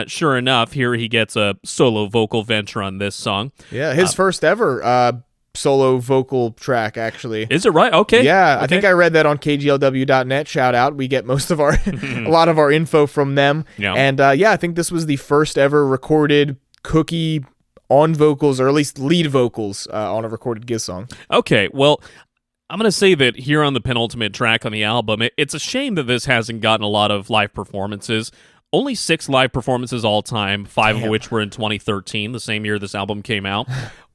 sure enough, here he gets a solo vocal venture on this song.
Yeah, his first ever. solo vocal track, actually.
Is it right? Okay.
Yeah,
okay.
I think I read that on KGLW.net. Shout out. We get most of our, a lot of our info from them.
Yeah.
And I think this was the first ever recorded Cookie on vocals, or at least lead vocals on a recorded Giz song.
Okay, well, I'm going to say that here on the penultimate track on the album, it's a shame that this hasn't gotten a lot of live performances. Only 6 live performances all time, 5 of which were in 2013, the same year this album came out.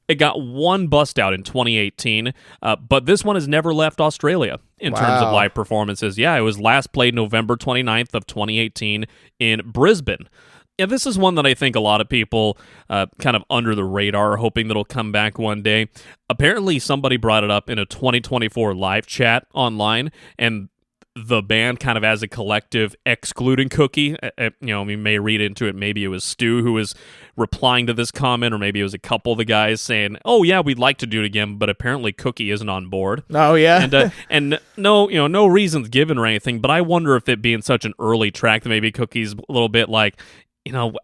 It got 1 bust out in 2018, but this one has never left Australia in terms of live performances. Yeah, it was last played November 29th of 2018 in Brisbane. Yeah, this is one that I think a lot of people kind of under the radar are hoping that it'll come back one day. Apparently, somebody brought it up in a 2024 live chat online, and the band kind of as a collective, excluding Cookie, we may read into it, maybe it was Stu who was replying to this comment, or maybe it was a couple of the guys saying, oh yeah, we'd like to do it again, but apparently Cookie isn't on board.
Oh yeah.
And no reasons given or anything, but I wonder if it being such an early track that maybe Cookie's a little bit like,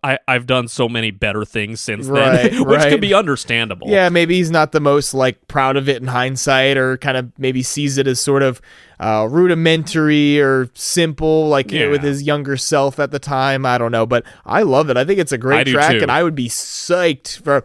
I've done so many better things since then, which could be understandable.
Yeah, maybe he's not the most proud of it in hindsight, or kind of maybe sees it as sort of rudimentary or simple, with his younger self at the time. I don't know, but I love it. I think it's a great track, and I would be psyched for.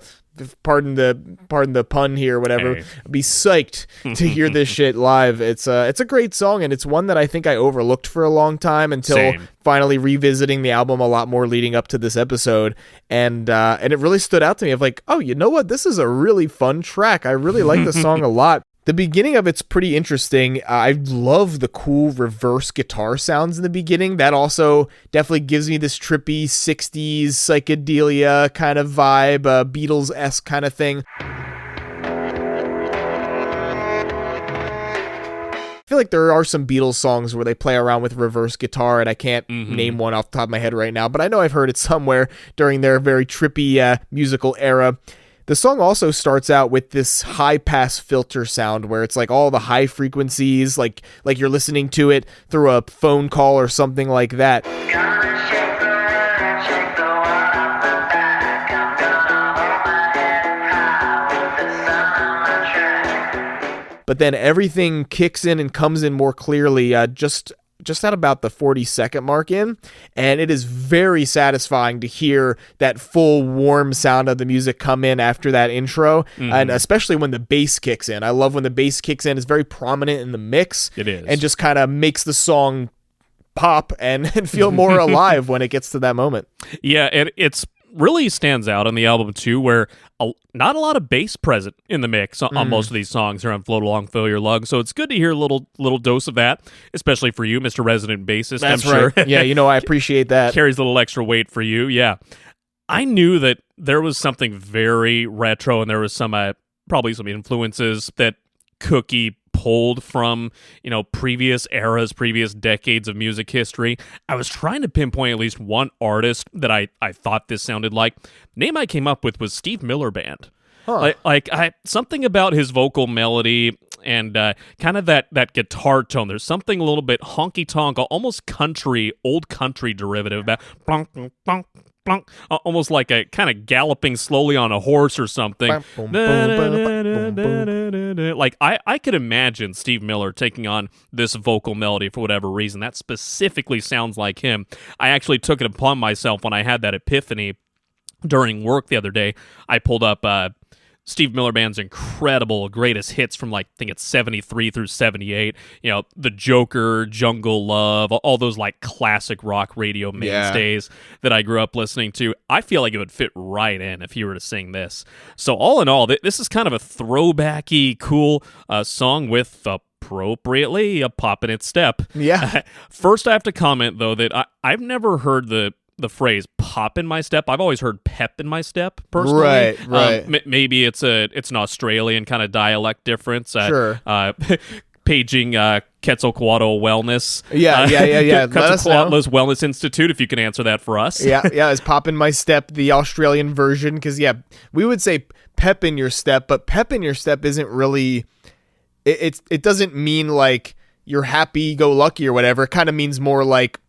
Pardon the pun here, whatever.
Hey.
I'd be psyched to hear this shit live. It's a great song, and it's one that I think I overlooked for a long time until finally revisiting the album a lot more leading up to this episode, and it really stood out to me of oh, you know what? This is a really fun track. I really like the song a lot. The beginning of it's pretty interesting. I love the cool reverse guitar sounds in the beginning. That also definitely gives me this trippy 60s psychedelia kind of vibe, Beatles-esque kind of thing. I feel like there are some Beatles songs where they play around with reverse guitar, and I can't name one off the top of my head right now, but I know I've heard it somewhere during their very trippy musical era. The song also starts out with this high-pass filter sound where it's all the high frequencies, like you're listening to it through a phone call or something like that. But then everything kicks in and comes in more clearly just at about the 40-second mark in, and it is very satisfying to hear that full warm sound of the music come in after that intro, and especially when the bass kicks in. I love when the bass kicks in. It's very prominent in the mix.
It is.
And just kind of makes the song pop and feel more alive when it gets to that moment.
Yeah, and it's really stands out on the album too, where not a lot of bass present in the mix on most of these songs here on Float Along, Fill Your Lungs. So it's good to hear a little dose of that, especially for you, Mr. Resident Bassist.
That's
I'm sure.
Right. Yeah, I appreciate that.
Carries a little extra weight for you. Yeah, I knew that there was something very retro, and there was some probably some influences that Cookie pulled from previous eras, previous decades of music history. I was trying to pinpoint at least one artist that I thought this sounded like. Name I came up with was Steve Miller Band.
Huh.
Something about his vocal melody and kind of that guitar tone. There's something a little bit honky tonk, almost country, old country derivative about plonk, plonk, plonk, almost like a kind of galloping slowly on a horse or something. I could imagine Steve Miller taking on this vocal melody for whatever reason. That specifically sounds like him. I actually took it upon myself when I had that epiphany during work the other day. I pulled up Steve Miller Band's incredible greatest hits from I think it's 73 through 78. The Joker, Jungle Love, all those classic rock radio mainstays that I grew up listening to. I feel like it would fit right in if you were to sing this. So all in all, this is kind of a throwbacky, cool song with appropriately a pop in its step.
Yeah.
First, I have to comment though that I've never heard the phrase "pop in my step." I've always heard "pep in my step" personally.
Right.
Maybe it's an Australian kind of dialect difference.
Sure.
Paging Quetzalcoatl Wellness.
Yeah.
Quetzalcoatl's Wellness Institute, if you can answer that for us.
Yeah. Is "pop in my step" the Australian version? Because we would say "pep in your step," but "pep in your step" isn't really. It doesn't mean you're happy-go-lucky or whatever. It kind of means more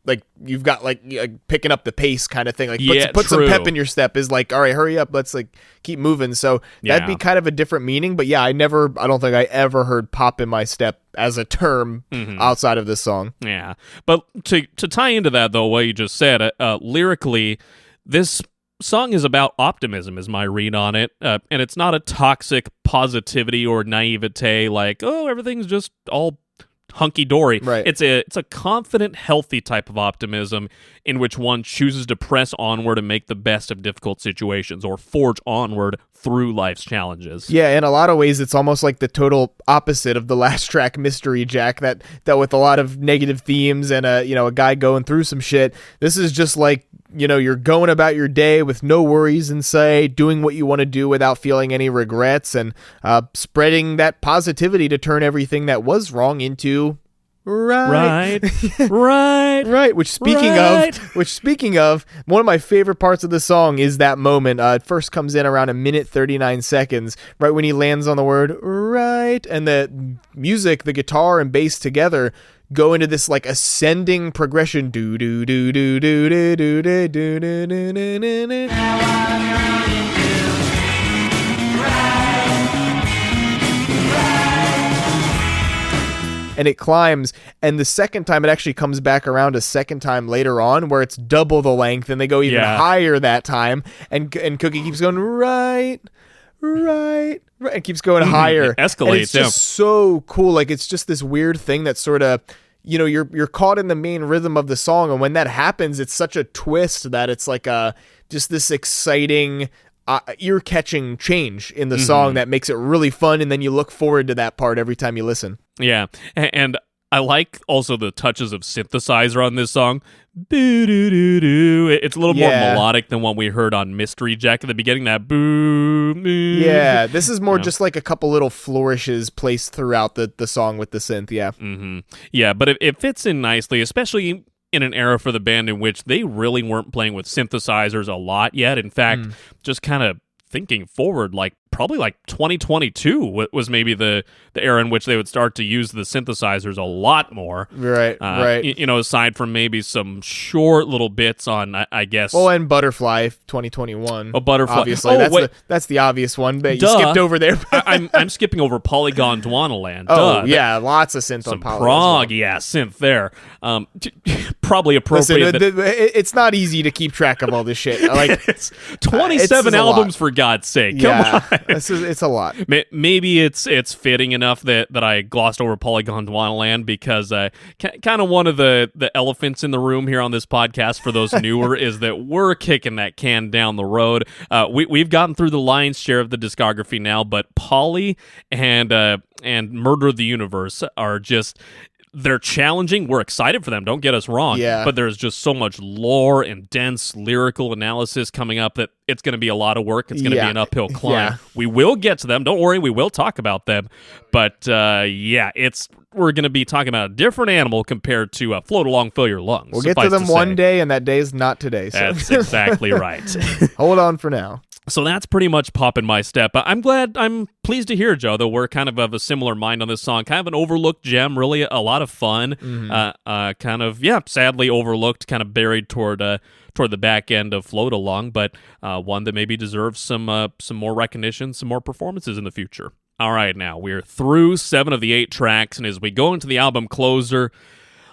like you've got like picking up the pace kind of thing. Like
Yeah,
put some
true.
pep in your step is like, all right, hurry up, let's like keep moving. So that'd be kind of a different meaning. But yeah, I don't think I ever heard pop in my step as a term outside of this song.
Yeah. But to tie into that, though, what you just said, lyrically, this song is about optimism, is my read on it. And it's not a toxic positivity or naivete like, oh, everything's just all hunky-dory.
Right.
It's a confident, healthy type of optimism in which one chooses to press onward and make the best of difficult situations or forge onward through life's challenges.
Yeah, in a lot of ways, it's almost like the total opposite of the last track, Mystery Jack, that with a lot of negative themes and a guy going through some shit. This is just like, you're going about your day with no worries in sight, doing what you want to do without feeling any regrets, and spreading that positivity to turn everything that was wrong into right. Which speaking of, one of my favorite parts of the song is that moment. It first comes in around 1:39, right when he lands on the word right, and the music, the guitar and bass together go into this like ascending progression. Do do do do do do do do do do do do. And it climbs, and the second time it actually comes back around a second time later on, where it's double the length, and they go even higher that time. And Cookie keeps going right, and keeps going higher.
It escalates.
And it's just so cool. Like it's just this weird thing that sort of, you're caught in the main rhythm of the song, and when that happens, it's such a twist that it's like just this exciting, ear-catching change in the song that makes it really fun, and then you look forward to that part every time you listen.
Yeah, and I like also the touches of synthesizer on this song. It's a little more melodic than what we heard on Mystery Jack at the beginning, that boom.
Yeah, this is more just like a couple little flourishes placed throughout the song with the synth, yeah.
Yeah, but it fits in nicely, especially in an era for the band in which they really weren't playing with synthesizers a lot yet. In fact, just kind of thinking forward, probably 2022 was maybe the era in which they would start to use the synthesizers a lot more.
Right.
Aside from maybe some short little bits on, I guess.
Oh, and Butterfly 2021.
Oh, Butterfly.
Obviously, that's the obvious one, but you skipped over there.
I'm skipping over Polygon Dwanaland.
Oh, yeah, lots of synth on Polygon.
Prog, yeah, synth there. Probably appropriate.
Listen, it's not easy to keep track of all this shit.
It's 27 albums, for God's sake. Come on.
It's a lot.
Maybe it's fitting enough that I glossed over Polygon Dwanaland because kind of one of the elephants in the room here on this podcast for those newer is that we're kicking that can down the road. We've gotten through the lion's share of the discography now, but Poly and Murder of the Universe are just... They're challenging. We're excited for them. Don't get us wrong.
Yeah.
But there's just so much lore and dense lyrical analysis coming up that it's going to be a lot of work. It's going to be an uphill climb.
Yeah.
We will get to them. Don't worry. We will talk about them. But we're going to be talking about a different animal compared to Float Along, Fill Your Lungs.
We'll get to them one day, and that day is not today. So.
That's exactly right.
Hold on for now.
So that's pretty much Pop in My Step. I'm pleased to hear, Joe, that we're kind of a similar mind on this song. Kind of an overlooked gem, really a lot of fun. Sadly overlooked, kind of buried toward the back end of Float Along, but one that maybe deserves some more recognition, some more performances in the future. All right, now we're through 7 of the 8 tracks, and as we go into the album closer,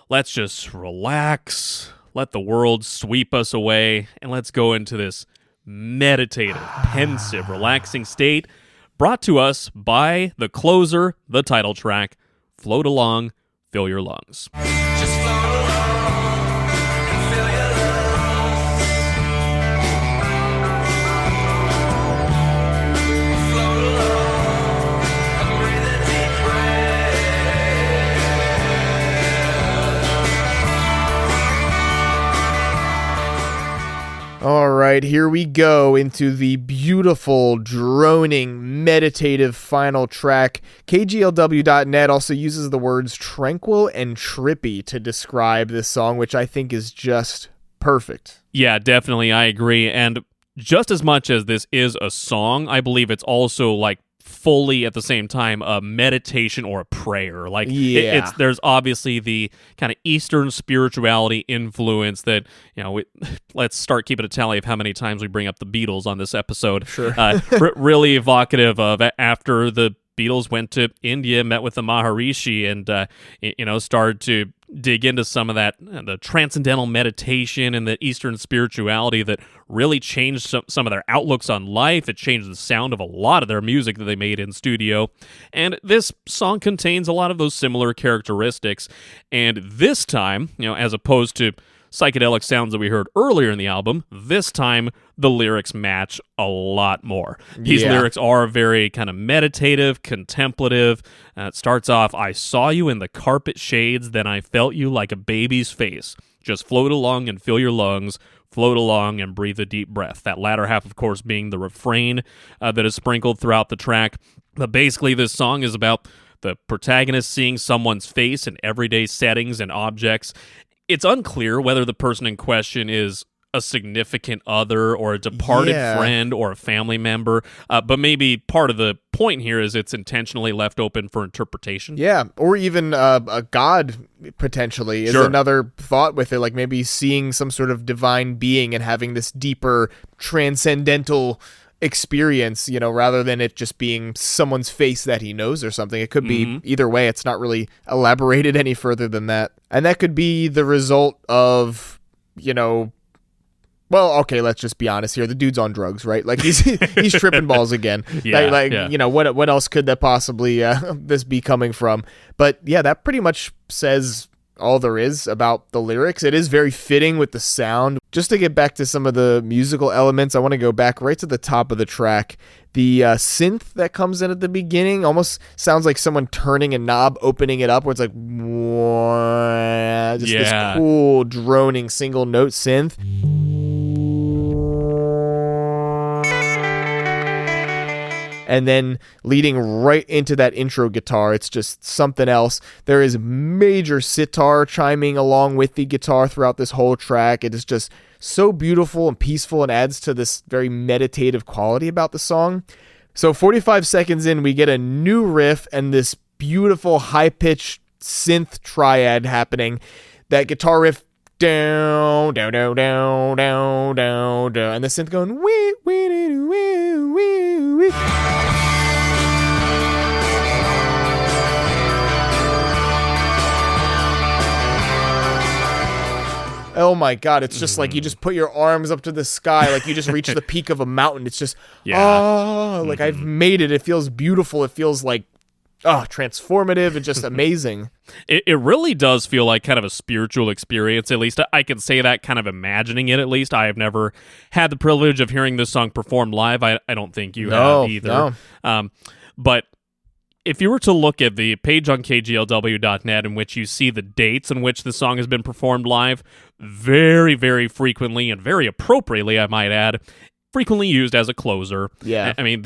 let's just relax, let the world sweep us away, and let's go into this meditative, pensive, relaxing state brought to us by the closer, the title track, Float Along, Fill Your Lungs.
Just float along and fill your lungs. Float along and breathe a deep breath.
All right, here we go into the beautiful, droning, meditative final track. KGLW.net also uses the words tranquil and trippy to describe this song, which I think is just perfect.
Yeah, definitely, I agree. And just as much as this is a song, I believe it's also fully at the same time a meditation or a prayer. Like there's obviously the kind of Eastern spirituality influence that, let's start keeping a tally of how many times we bring up the Beatles on this episode.
Sure.
Really evocative of after the Beatles went to India, met with the Maharishi, and started to dig into some of that, the transcendental meditation and the Eastern spirituality that really changed some of their outlooks on life. It changed the sound of a lot of their music that they made in studio. And this song contains a lot of those similar characteristics. And this time, as opposed to psychedelic sounds that we heard earlier in the album, this time the lyrics match a lot more. These lyrics are very kind of meditative, contemplative. It starts off, "I saw you in the carpet shades, then I felt you like a baby's face. Just float along and fill your lungs, float along and breathe a deep breath." That latter half, of course, being the refrain that is sprinkled throughout the track. But basically, this song is about the protagonist seeing someone's face in everyday settings and objects. It's unclear whether the person in question is a significant other or a departed friend or a family member, but maybe part of the point here is it's intentionally left open for interpretation.
Yeah, or even a god, potentially, is another thought with it, like maybe seeing some sort of divine being and having this deeper transcendental experience, rather than it just being someone's face that he knows or something. It could be either way. It's not really elaborated any further than that. And that could be the result of, well, okay, let's just be honest here. The dude's on drugs, right? Like he's tripping balls again. What else could that possibly this be coming from? But yeah, that pretty much says all there is about the lyrics. It is very fitting with the sound. Just to get back to some of the musical elements, I want to go back right to the top of the track. The synth that comes in at the beginning almost sounds like someone turning a knob, opening it up, where it's like, just this cool, droning single note synth. And then leading right into that intro guitar, it's just something else. There is major sitar chiming along with the guitar throughout this whole track. It is just so beautiful and peaceful and adds to this very meditative quality about the song. So 45 seconds in, we get a new riff and this beautiful high-pitched synth triad happening. That guitar riff, down, down, down, down, down, down, down, and the synth going, wee, wee, wee, wee, wee, wee. Oh my God, it's just like you just put your arms up to the sky, like you just reach the peak of a mountain. It's just, like I've made it. It feels beautiful. It feels like, transformative and just amazing.
It really does feel like kind of a spiritual experience. At least I can say that, kind of imagining it. At least I have never had the privilege of hearing this song performed live. I don't think you have either.
No.
But if you were to look at the page on KGLW.net in which you see the dates in which the song has been performed live, very, very frequently and very appropriately, I might add, frequently used as a closer.
Yeah.
I mean,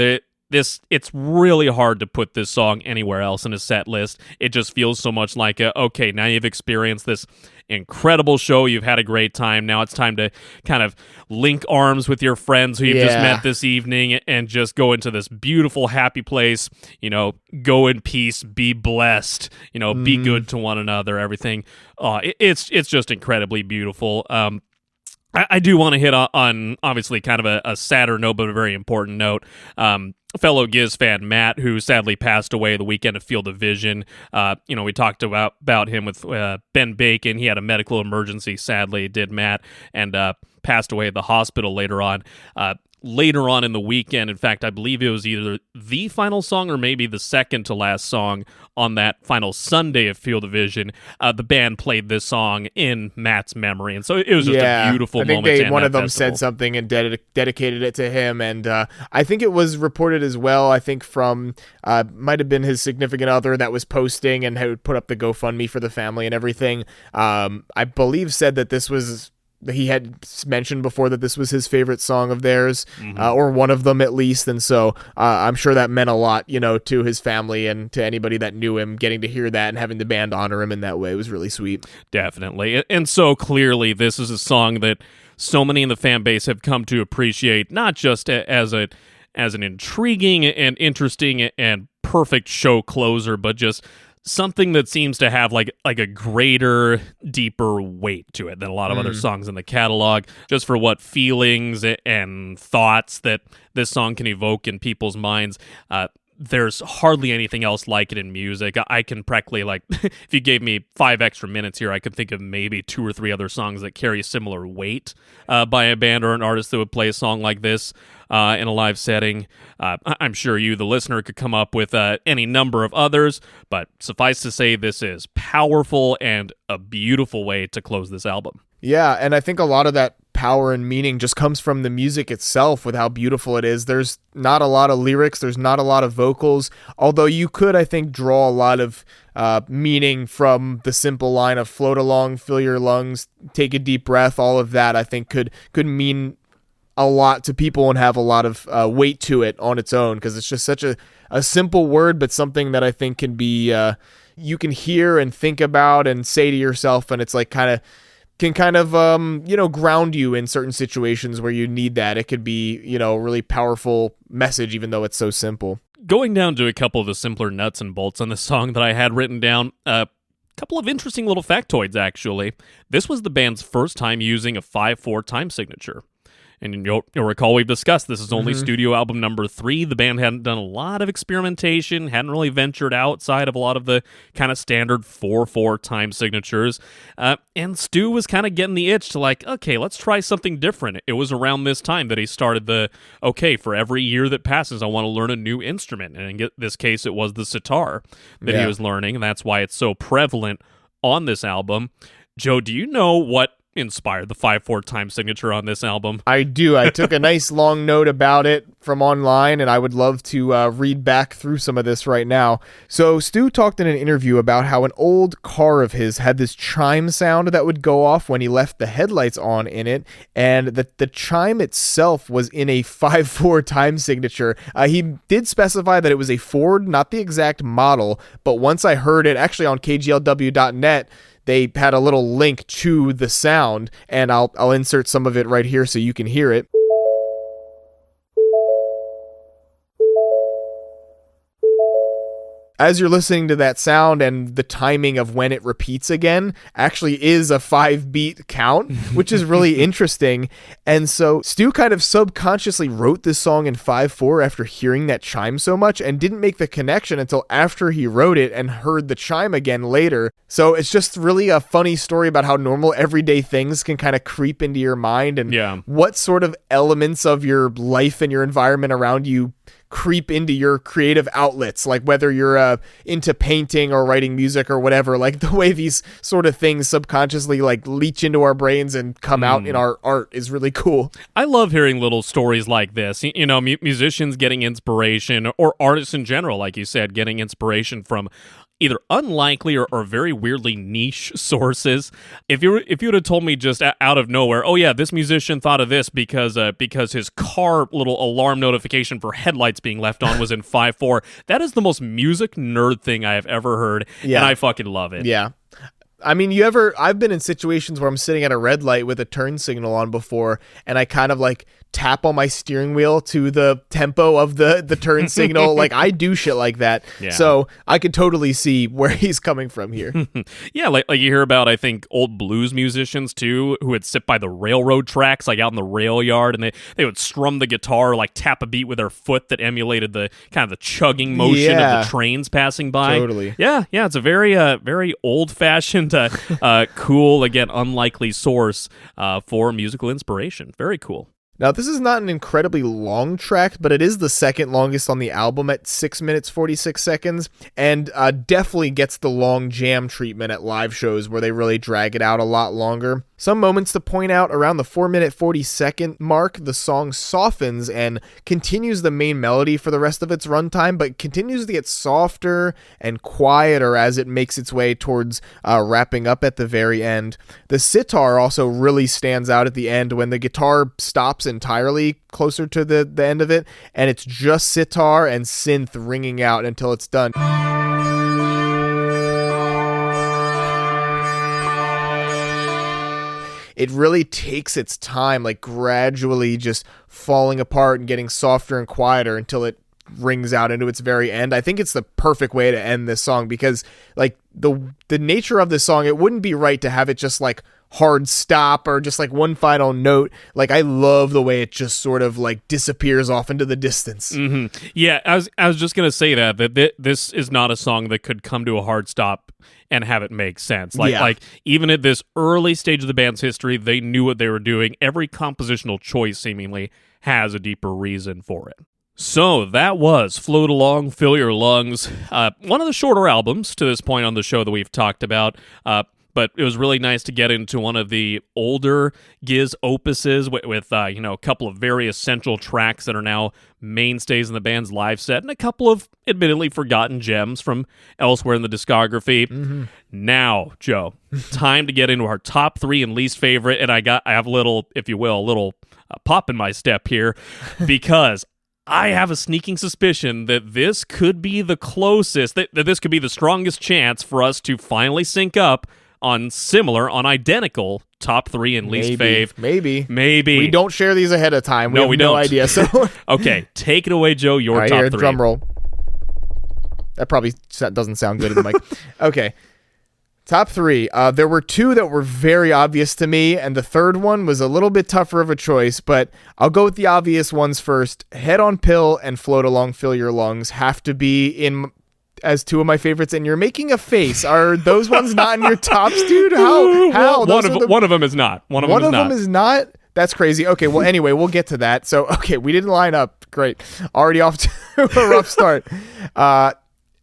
it's really hard to put this song anywhere else in a set list. It just feels so much like, okay, now you've experienced this incredible show. You've had a great time. Now it's time to kind of link arms with your friends who you've just met this evening and just go into this beautiful, happy place. Go in peace, be blessed, be good to one another, everything. It's just incredibly beautiful. I do want to hit on obviously kind of a sadder note, but a very important note. Fellow Giz fan Matt, who sadly passed away the weekend of Field of Vision. We talked about him with Ben Bacon. He had a medical emergency, sadly, did Matt, and passed away at the hospital later on. Later on in the weekend, in fact, I believe it was either the final song or maybe the second to last song on that final Sunday of Field of Vision, the band played this song in Matt's memory. And so it was just a beautiful moment.
I think one of them said something and dedicated it to him. And I think it was reported as well, I think from, might have been his significant other that was posting and had put up the GoFundMe for the family and everything. I believe said that this was... He had mentioned before that this was his favorite song of theirs, or one of them at least, and so I'm sure that meant a lot, to his family and to anybody that knew him. Getting to hear that and having the band honor him in that way was really sweet.
Definitely, and so clearly this is a song that so many in the fan base have come to appreciate, not just as as an intriguing and interesting and perfect show closer, but just something that seems to have like a greater, deeper weight to it than a lot of other songs in the catalog, just for what feelings and thoughts that this song can evoke in people's minds. There's hardly anything else like it in music. I can practically, like, if you gave me 5 extra minutes here, I could think of maybe 2 or 3 other songs that carry similar weight by a band or an artist that would play a song like this in a live setting. I'm sure you, the listener, could come up with any number of others, but suffice to say, this is powerful and a beautiful way to close this album.
Yeah, and I think a lot of that power and meaning just comes from the music itself with how beautiful it is. There's not a lot of lyrics, there's not a lot of vocals, although you could, I think, draw a lot of meaning from the simple line of float along, fill your lungs, take a deep breath. All of that, I think, could mean a lot to people and have a lot of weight to it on its own, because it's just such a simple word, but something that I think can be, you can hear and think about and say to yourself, and it's like can ground you in certain situations where you need that. It could be, a really powerful message, even though it's so simple.
Going down to a couple of the simpler nuts and bolts on the song that I had written down, a couple of interesting little factoids, actually. This was the band's first time using a 5/4 time signature. And you'll recall we've discussed this is only studio album number 3. The band hadn't done a lot of experimentation, hadn't really ventured outside of a lot of the kind of standard 4/4 time signatures. And Stu was kind of getting the itch to like, okay, let's try something different. It was around this time that he started for every year that passes, I want to learn a new instrument. And in this case, it was the sitar that he was learning. And that's why it's so prevalent on this album. Joe, do you know what inspired the 5/4 time signature on this album?
I do. I took a nice long note about it from online, and I would love to read back through some of this right now. So Stu talked in an interview about how an old car of his had this chime sound that would go off when he left the headlights on in it, and the chime itself was in a 5/4 time signature. He did specify that it was a Ford, not the exact model, but once I heard it, actually on KGLW.net, they had a little link to the sound, and I'll insert some of it right here so you can hear it. As you're listening to that sound, and the timing of when it repeats again actually is a 5-beat count, which is really interesting. And so Stu kind of subconsciously wrote this song in 5/4 after hearing that chime so much, and didn't make the connection until after he wrote it and heard the chime again later. So it's just really a funny story about how normal everyday things can kind of creep into your mind, and what sort of elements of your life and your environment around you creep into your creative outlets, like whether you're into painting or writing music or whatever. Like the way these sort of things subconsciously like leach into our brains and come out in our art is really cool.
I love hearing little stories like this. Musicians getting inspiration, or artists in general, like you said, getting inspiration from either unlikely or very weirdly niche sources. If you would have told me just out of nowhere, oh yeah, this musician thought of this because his car little alarm notification for headlights being left on was in 5/4, that is the most music nerd thing I have ever heard, and I fucking love it.
Yeah. I mean, I've been in situations where I'm sitting at a red light with a turn signal on before, and I kind of like tap on my steering wheel to the tempo of the turn signal. Like, I do shit like that. Yeah. So I could totally see where he's coming from here.
Yeah, like you hear about, I think, old blues musicians too, who would sit by the railroad tracks, like out in the rail yard, and they would strum the guitar, like tap a beat with their foot that emulated the kind of the chugging motion of the trains passing by.
Totally.
Yeah, it's a very old-fashioned, cool, again, unlikely source for musical inspiration. Very cool.
Now, this is not an incredibly long track, but it is the second longest on the album at 6 minutes, 46 seconds, and definitely gets the long jam treatment at live shows where they really drag it out a lot longer. Some moments to point out: around the 4-minute, 40-second mark, the song softens and continues the main melody for the rest of its runtime, but continues to get softer and quieter as it makes its way towards wrapping up at the very end. The sitar also really stands out at the end when the guitar stops entirely closer to the end of it, and it's just sitar and synth ringing out until it's done. it really takes its time, like gradually just falling apart and getting softer and quieter until it rings out into its very end. I think it's the perfect way to end this song because like the nature of this song, it wouldn't be right to have it just like hard stop or just like one final note. Like I love the way it just sort of like disappears off into the distance.
Yeah, I was just gonna say that this is not a song that could come to a hard stop and have it make sense. Like even at this early stage of the band's history, they knew what they were doing. Every compositional choice seemingly has a deeper reason for it. So that was Float Along, Fill Your Lungs, one of the shorter albums to this point on the show that we've talked about, but it was really nice to get into one of the older Giz opuses with a couple of very essential tracks that are now mainstays in the band's live set, and a couple of admittedly forgotten gems from elsewhere in the discography. Now, Joe, time to get into our top 3 and least favorite, and I have a little, if you will, a little pop in my step here, because I have a sneaking suspicion that this could be the closest, that this could be the strongest chance for us to finally sync up on identical top 3 and least fave.
Maybe.
We
don't share these ahead of time. We have no idea. So
okay, take it away, Joe. Your
right,
top
here,
3.
Drum roll. That probably doesn't sound good in the mic. Okay. Top 3. There were 2 that were very obvious to me, and the third one was a little bit tougher of a choice, but I'll go with the obvious ones first. Head on Pill and Float Along, Fill Your Lungs have to be in as 2 of my favorites, and you're making a face. Are those ones not in your tops, dude? How?
One of them is not. One of them is not.
That's crazy. Okay, well, anyway, we'll get to that. So, okay, we didn't line up. Great. Already off to a rough start.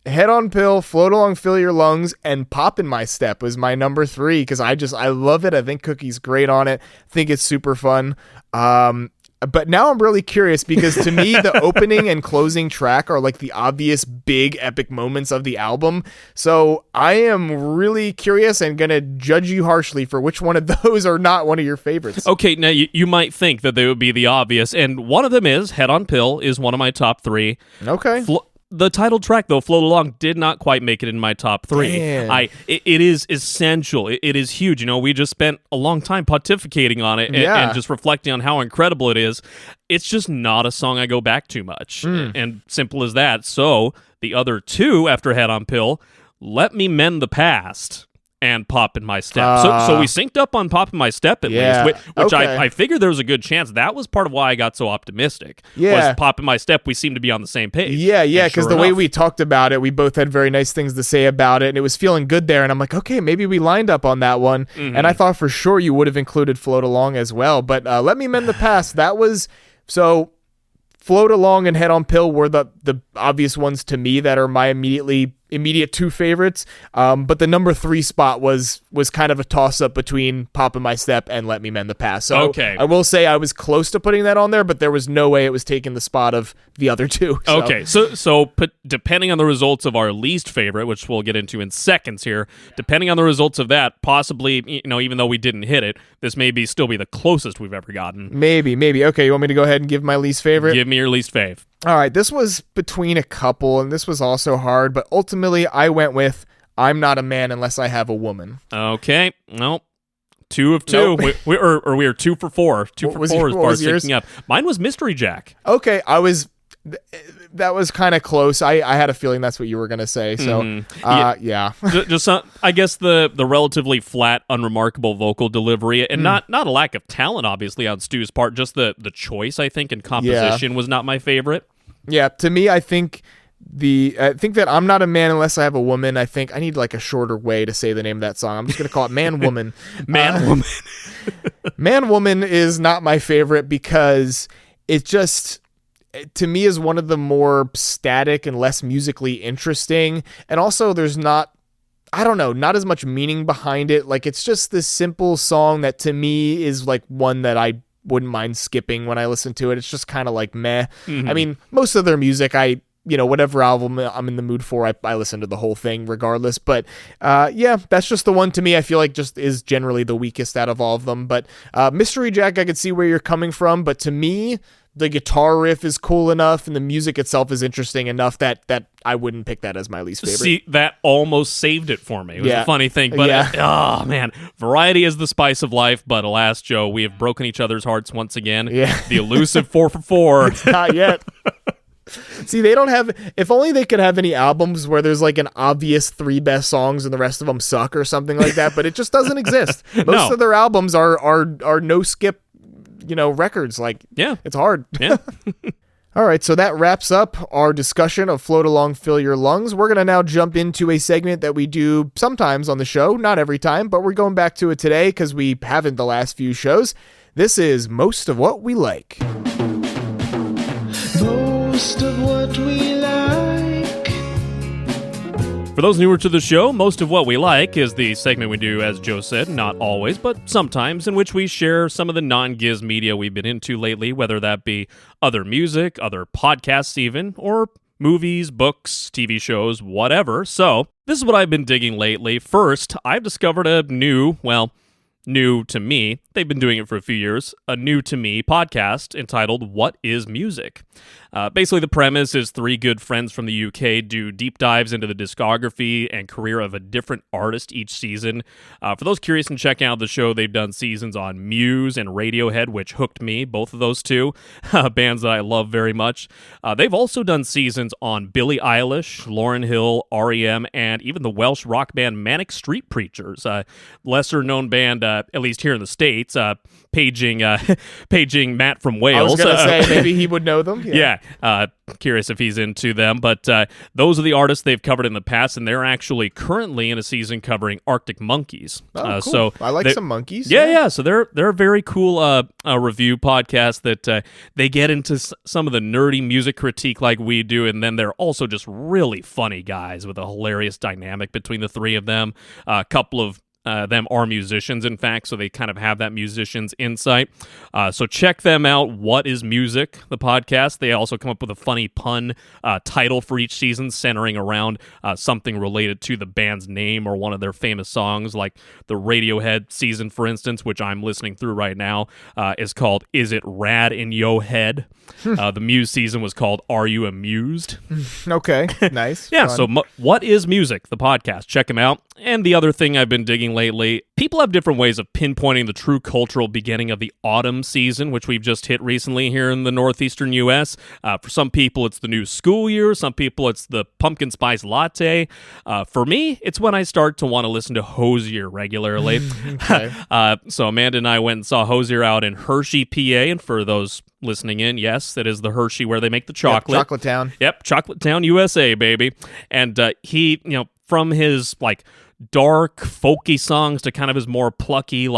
Head on Pill, Float Along, Fill Your Lungs, and Pop in My Step was my number 3 because I love it. I think Cookie's great on it. I think it's super fun. But now I'm really curious because to me, the opening and closing track are like the obvious big epic moments of the album. So I am really curious and going to judge you harshly for which one of those are not one of your favorites.
Okay, now you might think that they would be the obvious, and one of them is Head on Pill is one of my top 3.
Okay.
The title track, though, Float Along, did not quite make it in my top 3.
Damn.
It is essential. It is huge. We just spent a long time pontificating on it and just reflecting on how incredible it is. It's just not a song I go back to much, and simple as that. So the other 2 after Head on Pill, Let Me Mend the Past and Pop in My Step. So we synced up on Pop in My Step at least, which
okay.
I figured there was a good chance. That was part of why I got so optimistic. Was Pop in My Step, we seemed to be on the same page.
Yeah, because the way we talked about it, we both had very nice things to say about it, and it was feeling good there, and I'm like, okay, maybe we lined up on that one, and I thought for sure you would have included Float Along as well, but Let Me Mend the Past, that was, so Float Along and Head on Pill were the obvious ones to me that are my immediate 2 favorites, but the number 3 spot was kind of a toss-up between Pop in My Step and Let Me Mend the Past. So
okay.
I will say I was close to putting that on there, but there was no way it was taking the spot of the other 2. So.
Okay, so depending on the results of our least favorite, which we'll get into in seconds here, depending on the results of that, possibly, even though we didn't hit it, this may still be the closest we've ever gotten.
Maybe. Okay, you want me to go ahead and give my least favorite?
Give me your least fave.
All right, this was between a couple, and this was also hard, but ultimately I went with I'm Not a Man Unless I Have a Woman.
Okay, nope. 2 of 2. Nope. We are 2 for 4. 2 for 4 as far as syncing up. Mine was Mystery Jack.
Okay, that was kind of close. I had a feeling that's what you were going to say. So, yeah.
Just I guess the relatively flat, unremarkable vocal delivery, and not a lack of talent, obviously, on Stu's part. Just the choice, I think, and composition was not my favorite.
Yeah, to me, I think that I'm Not a Man Unless I Have a Woman. I think I need like a shorter way to say the name of that song. I'm just going to call it Man Woman.
Woman.
Man Woman is not my favorite because it just, to me, is one of the more static and less musically interesting. And also there's not as much meaning behind it. Like it's just this simple song that to me is like one that I wouldn't mind skipping when I listen to it. It's just kind of like meh. I mean, most of their music, whatever album I'm in the mood for, I listen to the whole thing regardless. But that's just the one to me I feel like just is generally the weakest out of all of them. But Mystery Jack, I could see where you're coming from. But to me, the guitar riff is cool enough and the music itself is interesting enough that I wouldn't pick that as my least favorite.
See, that almost saved it for me. It was a funny thing, but oh man, variety is the spice of life. But alas, Joe, we have broken each other's hearts once again.
Yeah.
The elusive 4 for 4.
It's not yet. See, they don't have. If only they could have any albums where there's like an obvious 3 best songs and the rest of them suck or something like that. But it just doesn't exist. Most of their albums are no skip, records. Like, it's hard.
Yeah.
All right, so that wraps up our discussion of Float Along, Fill Your Lungs. We're going to now jump into a segment that we do sometimes on the show, not every time, but we're going back to it today because we haven't the last few shows. This is Most of What We Like.
Most of what we like.
For those newer to the show, Most of What We Like is the segment we do, as Joe said, not always, but sometimes, in which we share some of the non-Giz media we've been into lately, whether that be other music, other podcasts even, or movies, books, TV shows, whatever. So, this is what I've been digging lately. First, I've discovered a new to me, they've been doing it for a few years, a new to me podcast entitled What is Music? Basically, the premise is 3 good friends from the UK do deep dives into the discography and career of a different artist each season. For those curious and checking out the show, they've done seasons on Muse and Radiohead, which hooked me, both of those two, bands that I love very much. They've also done seasons on Billie Eilish, Lauryn Hill, R.E.M., and even the Welsh rock band Manic Street Preachers, lesser-known band, at least here in the States, paging Matt from Wales.
I was going to say, maybe he would know them.
Yeah. Curious if he's into them, but those are the artists they've covered in the past, and they're actually currently in a season covering Arctic Monkeys.
Cool.
So
I like some monkeys.
Yeah. So they're a very cool review podcast that they get into some of the nerdy music critique like we do, and then they're also just really funny guys with a hilarious dynamic between the 3 of them. A couple of them are musicians, in fact, so they kind of have that musician's insight. So check them out. What is Music, the podcast? They also come up with a funny pun title for each season, centering around something related to the band's name or one of their famous songs, like the Radiohead season, for instance, which I'm listening through right now, is called Is It Rad in Yo Head? The Muse season was called Are You Amused?
Okay, nice.
Yeah,
Fun.
so What is Music, the podcast? Check them out. And the other thing I've been digging lately, people have different ways of pinpointing the true cultural beginning of the autumn season, which we've just hit recently here in the northeastern U.S. For some people, it's the new school year. Some people, it's the pumpkin spice latte. For me, it's when I start to want to listen to Hozier regularly.
Okay.
So Amanda and I went and saw Hozier out in Hershey, PA. And for those listening in, yes, that is the Hershey where they make the chocolate.
Chocolate Town.
Yep, Chocolate Town, USA, baby. And he, from his, dark, folky songs to kind of his more plucky,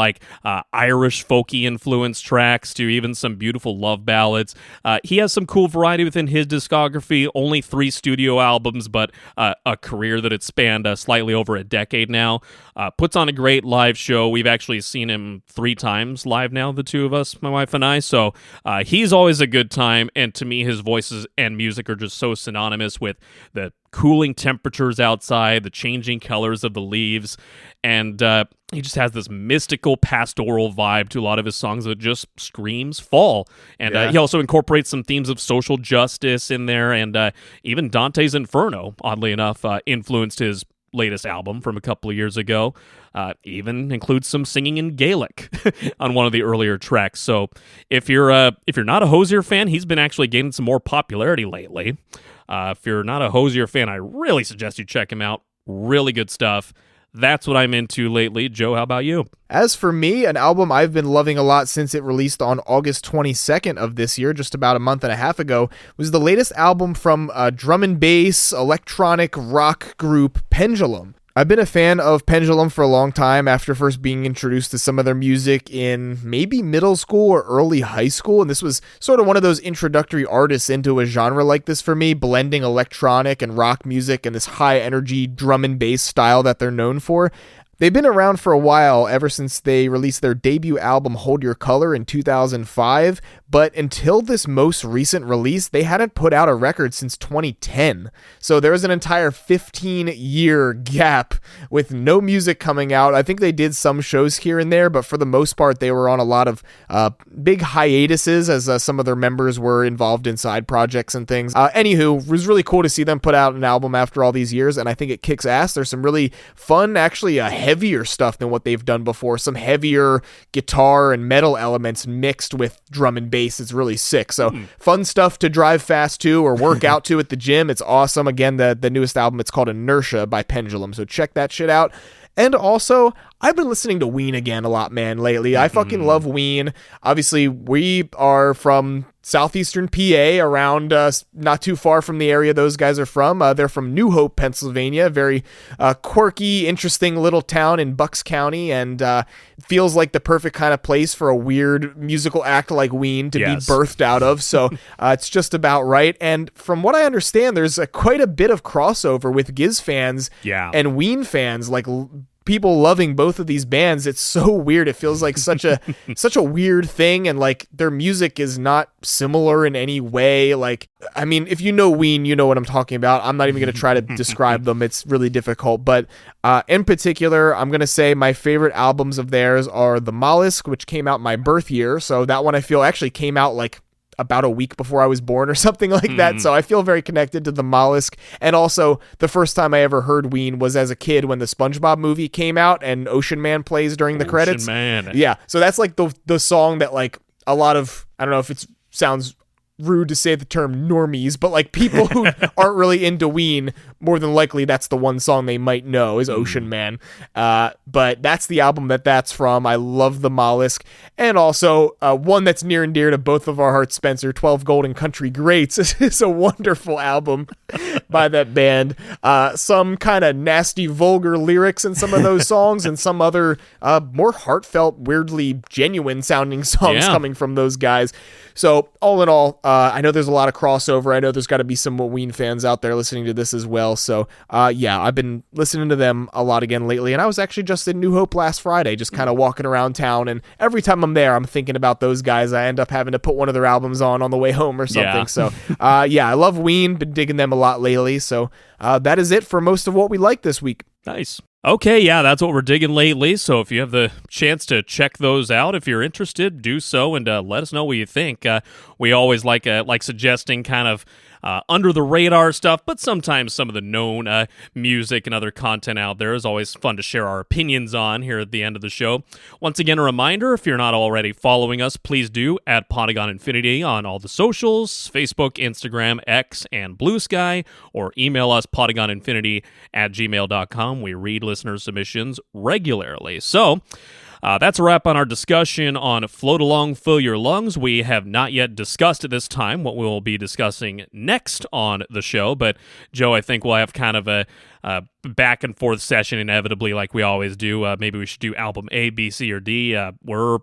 Irish folky influence tracks to even some beautiful love ballads. He has some cool variety within his discography. Only 3 studio albums, but a career that it's spanned slightly over a decade now. Puts on a great live show. We've actually seen him 3 times live now, the 2 of us, my wife and I. So he's always a good time. And to me, his voices and music are just so synonymous with the cooling temperatures outside, the changing colors of the leaves, and he just has this mystical pastoral vibe to a lot of his songs that just screams fall. And he also incorporates some themes of social justice in there, and even Dante's Inferno, oddly enough, influenced his latest album from a couple of years ago. Even includes some singing in Gaelic on one of the earlier tracks. So if you're not a Hozier fan, he's been actually gaining some more popularity lately. If you're not a Hozier fan, I really suggest you check him out. Really good stuff. That's what I'm into lately. Joe, how about you?
As for me, an album I've been loving a lot since it released on August 22nd of this year, just about a month and a half ago, was the latest album from drum and bass electronic rock group Pendulum. I've been a fan of Pendulum for a long time after first being introduced to some of their music in maybe middle school or early high school, and this was sort of one of those introductory artists into a genre like this for me, blending electronic and rock music and this high-energy drum and bass style that they're known for. They've been around for a while, ever since they released their debut album Hold Your Color in 2005, but until this most recent release, they hadn't put out a record since 2010. So there was an entire 15-year gap with no music coming out. I think they did some shows here and there, but for the most part, they were on a lot of big hiatuses as some of their members were involved in side projects and things. Anywho, it was really cool to see them put out an album after all these years, and I think it kicks ass. There's some really fun, actually heavier stuff than what they've done before. Some heavier guitar and metal elements mixed with drum and bass. It's really sick. So fun stuff to drive fast to or work out to at the gym. It's awesome. Again, the newest album, it's called Inertia by Pendulum. So check that shit out. And also, I've been listening to Ween again a lot, man, lately. I fucking love Ween. Obviously, we are from southeastern PA, around not too far from the area those guys are from. They're from New Hope, Pennsylvania, very quirky, interesting little town in Bucks County, and feels like the perfect kind of place for a weird musical act like Ween to be birthed out of. So it's just about right. And from what I understand, there's quite a bit of crossover with Giz fans and Ween fans, like people loving both of these bands. It's so weird. It feels like such a weird thing, and like their music is not similar in any way. Like, I mean, if you know Ween, you know what I'm talking about. I'm not even going to try to describe them. It's really difficult. But in particular, I'm going to say my favorite albums of theirs are The Mollusk, which came out my birth year. So that one I feel actually came out like about a week before I was born or something like that. So I feel very connected to The Mollusk. And also, the first time I ever heard Ween was as a kid when the SpongeBob movie came out and Ocean Man plays during the credits.
Man.
Yeah. So that's like the song that like a lot of, I don't know if it sounds rude to say the term normies, but like people who aren't really into Ween, more than likely that's the one song they might know is Ocean Man. But that's the album that's from. I love The Mollusk. And also one that's near and dear to both of our hearts, Spenser, 12 Golden Country Greats. It's a wonderful album by that band. Some kind of nasty, vulgar lyrics in some of those songs, and some other more heartfelt, weirdly genuine sounding songs coming from those guys. So all in all, I know there's a lot of crossover. I know there's got to be some Ween fans out there listening to this as well. So I've been listening to them a lot again lately. And I was actually just in New Hope last Friday, just kind of walking around town. And every time I'm there, I'm thinking about those guys. I end up having to put one of their albums on the way home or something.
Yeah.
So I love Ween. Been digging them a lot lately. So that is it for most of what we like this week.
Nice. Okay, yeah, that's what we're digging lately. So if you have the chance to check those out, if you're interested, do so and let us know what you think. We always like suggesting kind of under the radar stuff, but sometimes some of the known music and other content out there is always fun to share our opinions on here at the end of the show. Once again, a reminder, if you're not already following us, please do at Podagon Infinity on all the socials, Facebook, Instagram, X, and Blue Sky, or email us podagoninfinity@gmail.com. We read listener submissions regularly. So that's a wrap on our discussion on Float Along, Fill Your Lungs. We have not yet discussed at this time what we'll be discussing next on the show, but Joe, I think we'll have kind of a back and forth session inevitably like we always do. Maybe we should do album A, B, C, or D. Our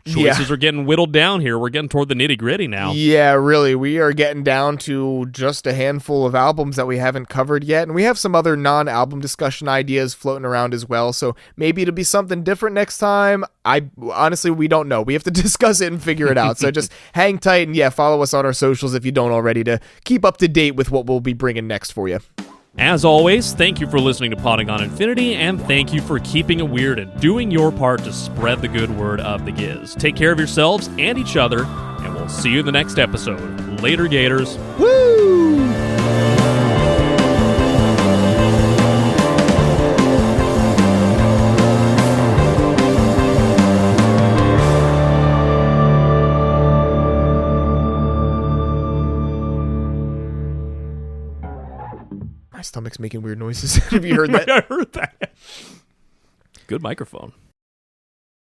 choices are getting whittled down here. We're getting toward the nitty-gritty now. Yeah, really. We are getting down to just a handful of albums that we haven't covered yet, and we have some other non-album discussion ideas floating around as well, so maybe it'll be something different next time. Honestly, we don't know. We have to discuss it and figure it out, so just hang tight and follow us on our socials if you don't already to keep up to date with what we'll be bringing next for you. As always, thank you for listening to Podagon Infinity, and thank you for keeping it weird and doing your part to spread the good word of the Giz. Take care of yourselves and each other, and we'll see you in the next episode. Later, Gators.
Woo! My stomach's making weird noises. Have you heard that?
I heard that. Good microphone.